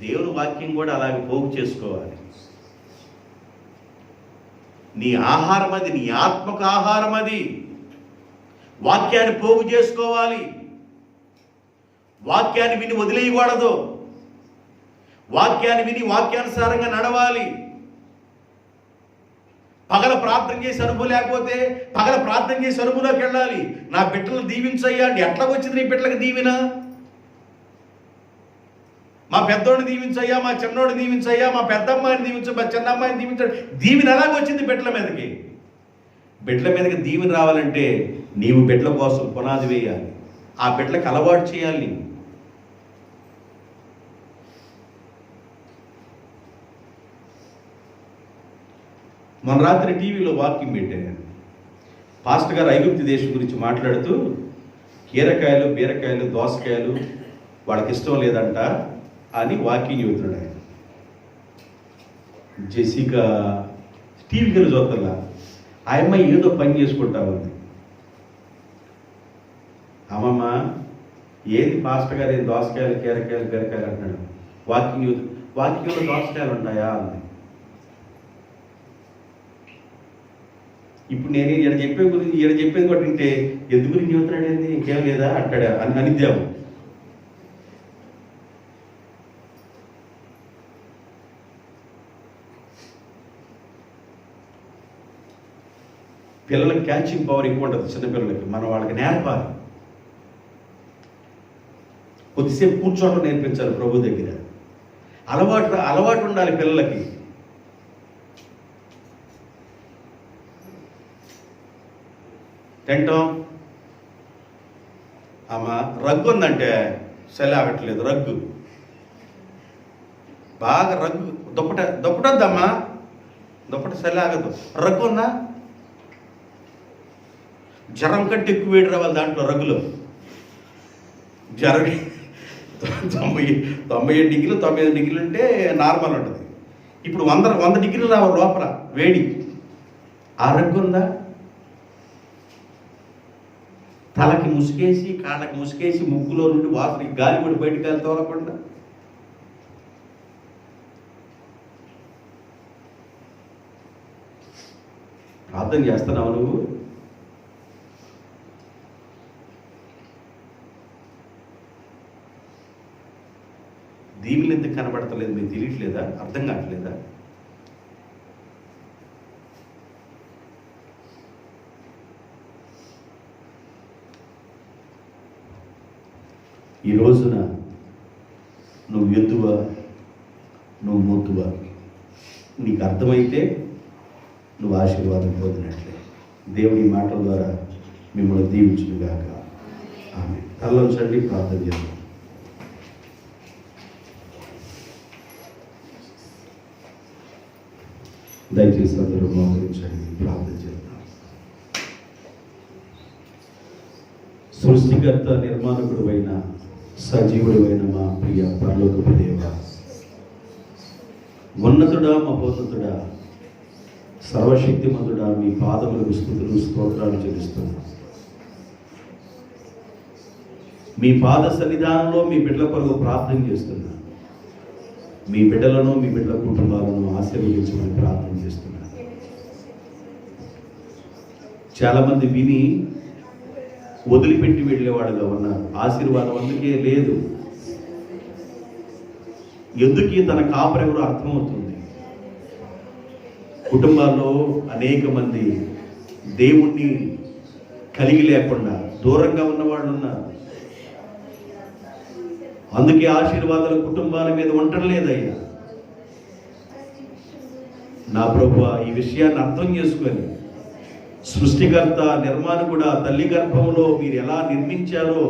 దేవుని వాక్యం కూడా అలాగే పోగు చేసుకోవాలి. నీ ఆహారం అది, నీ ఆత్మకు ఆహారం అది. వాక్యాన్ని పోగు చేసుకోవాలి. వాక్యాన్ని విని వదిలేయకూడదు. వాక్యాన్ని విని వాక్యానుసారంగా నడవాలి. పగల ప్రార్థన చేసి అనుభవం లేకపోతే పగల ప్రార్థన చేసి అనుభవంలోకి వెళ్ళాలి. నా బిడ్డలు దీవించయ్యా అంటే ఎట్లా వచ్చింది నీ బిడ్డలకు దీవెన? మా పెద్దోడిని దీవించయ్యా, మా చిన్నోడిని దీవించయ్యా, మా పెద్ద అమ్మాయిని దీవించు, మా చిన్న అమ్మాయిని దీవించండి. దీవెన ఎలాగొచ్చింది బిడ్డల మీదకి? బిడ్డల మీదకి దీవెన రావాలంటే నీవు బిడ్డల కోసం పునాది వేయాలి, ఆ బిడ్డలకు అలవాటు చేయాలి. మన రాత్రి టీవీలో వాక్యం పెట్టాను. పాస్టర్ గారు ఐగుప్తు దేశం గురించి మాట్లాడుతూ కీరకాయలు, బీరకాయలు, దోసకాయలు వాళ్ళకి ఇష్టం లేదంట అని వాక్యం చెబుతున్నాడు ఆయన. జెసికా టీవీకి వెళ్ళి చూస్తలా ఆ అమ్మాయి ఏదో పని చేసుకుంటా ఉంది. అమ్మమ్మ ఏది పాస్టర్ గారు ఏం దోసకాయలు, కీరకాయలు, బీరకాయలు అంటున్నాడు. వాక్యంలో దోసకాయలు ఉంటాయా అంది. ఇప్పుడు నేను ఈయన చెప్పేది కూడా వింటే ఎందుకు గురించి చెబుతున్నాడు ఏంది, ఇంకేం లేదా అంటాడు అని అనిద్దాము. పిల్లలకి క్యాచింగ్ పవర్ ఎక్కువ ఉంటుంది. చిన్నపిల్లలకి మనం వాళ్ళకి నేర్పాలి. కొద్దిసేపు కూర్చోవడం నేర్పించాలి ప్రభు దగ్గర. అలవాటు ఉండాలి పిల్లలకి. తింటాం. అమ్మ రగ్గు ఉందంటే సెల ఆగట్లేదు. రగ్గు బాగా రగ్గు దుప్పటద్దమ్మా, దుప్పట సెల ఆగదు. రగ్గు ఉందా? జ్వరం కంటే ఎక్కువ వేడి రావాలి దాంట్లో రగ్గులో. జ్వరం 97 డిగ్రీలు 95 డిగ్రీలు అంటే నార్మల్ ఉంటుంది. ఇప్పుడు 100 డిగ్రీలు రావాలి లోపల వేడి. ఆ రగ్గు ఉందా? తలకి ముసుగేసి, కాళ్ళకి ముసుగేసి, ముక్కులో నుండి వాసన గాలి కూడా బయటికి వెళ్ళి తోలకుండా ప్రార్థన చేస్తున్నావు నువ్వు? దీవులు ఎందుకు కనబడతలేదు మీకు తెలియట్లేదా? అర్థం కావట్లేదా? ఈ రోజున నువ్వు ఎద్దువా, నువ్వు మొద్దువా, నీకు అర్థమైతే నువ్వు ఆశీర్వాదం పొందినట్లే. దేవుడి మాటల ద్వారా మిమ్మల్ని దీవించునుగాక. ఆమె తలలోంచండి, ప్రార్థన చేద్దాం. దయచేసి అందరూ మోకరించండి, ప్రార్థన చేద్దాం. సృష్టికర్త నిర్మాణకుడు అయిన సజీవుడు అయిన మా ప్రియ పరలోకపు దేవా, ఉన్నతుడా, మహోన్నతుడా, సర్వశక్తిమంతుడా, మీ పాదములకు స్తుతులు స్తోత్రాలు చెల్లిస్తున్నాం. మీ పాద సన్నిధానంలో మీ బిడ్డల కొరకు ప్రార్థన చేస్తున్నా. మీ బిడ్డలను, మీ బిడ్డల కుటుంబాలను ఆశీర్వదించమని ప్రార్థన చేస్తున్నా. చాలామంది విని వదిలిపెట్టి వెళ్ళేవాడుగా ఉన్నారు. ఆశీర్వాదం అందుకే లేదు. ఎందుకు తన కాపరెవరో అర్థమవుతుంది. కుటుంబాల్లో అనేక మంది దేవుణ్ణి కలిగి లేకుండా దూరంగా ఉన్నవాళ్ళు ఉన్నారు. అందుకే ఆశీర్వాదాలు కుటుంబాల మీద ఉండటం లేదయ్యా. నా ప్రభువా, ఈ విషయాన్ని అర్థం చేసుకొని సృష్టికర్త నిర్మాణకుడా, తల్లి గర్భంలో మీరు ఎలా నిర్మించారో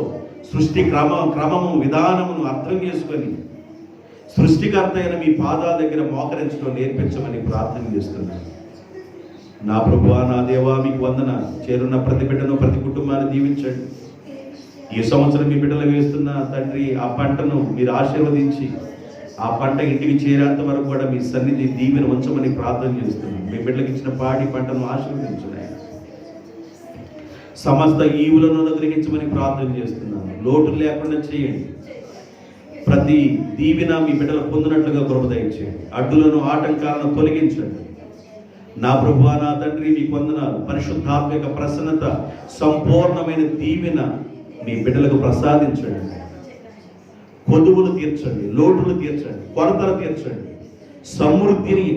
సృష్టి క్రమము విధానమును అర్థం చేసుకొని సృష్టికర్త అయిన మీ పాదాల దగ్గర మోకరించడం నేర్పించమని ప్రార్థన చేస్తున్నాను. నా ప్రభువా, నా దేవా, మీకు వందన. చేరున్న ప్రతి బిడ్డను, ప్రతి కుటుంబాన్ని దీవించండి. ఈ సంవత్సరం మీ బిడ్డలు వేస్తున్న తండ్రి ఆ పంటను మీరు ఆశీర్వదించి ఆ పంట ఇంటికి చేరేంత వరకు కూడా మీ సన్నిధి దీవెన ఉంచమని ప్రార్థన చేస్తున్నాను. మీ బిడ్డలకు ఇచ్చిన పాడి పంటను ఆశీర్వదించున్నాయి. సమస్త ఈవులను అనుగ్రహించమని ప్రార్థన చేస్తున్నాను. లోటు లేకుండా చేయండి. ప్రతి దీవెన మీ బిడ్డలు పొందినట్లుగా కృప దయచేయండి. అడ్డులను, ఆటంకాలను తొలగించండి. నా ప్రభువా, నా తండ్రి, మీకు వందనాలు. పరిశుద్ధాత్మిక ప్రసన్నత, సంపూర్ణమైన దీవెన మీ బిడ్డలకు ప్రసాదించండి. కొదువులు తీర్చండి, లోటులు తీర్చండి, కొరతలు తీర్చండి. సమృద్ధిని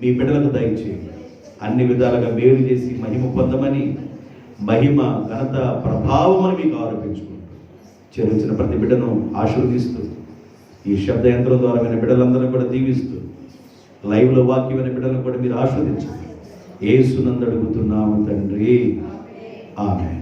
మీ బిడ్డలకు దయచేయండి. అన్ని విధాలుగా మేలు చేసి మహిమ పొందమని, మహిమ ఘనత ప్రభావమును మీకు ఆరోపించుకుంటూ చెల్లించిన ప్రతి బిడ్డను ఆశీర్వదిస్తూ, ఈ శబ్ద యంత్రం ద్వారా విన్న బిడ్డలందరూ కూడా దీవిస్తూ, లైవ్లో వాక్యమైన బిడ్డలను కూడా మీరు ఆశీర్వదించండి. యేసునందు అడుగుతున్నాము తండ్రి, ఆమేన్.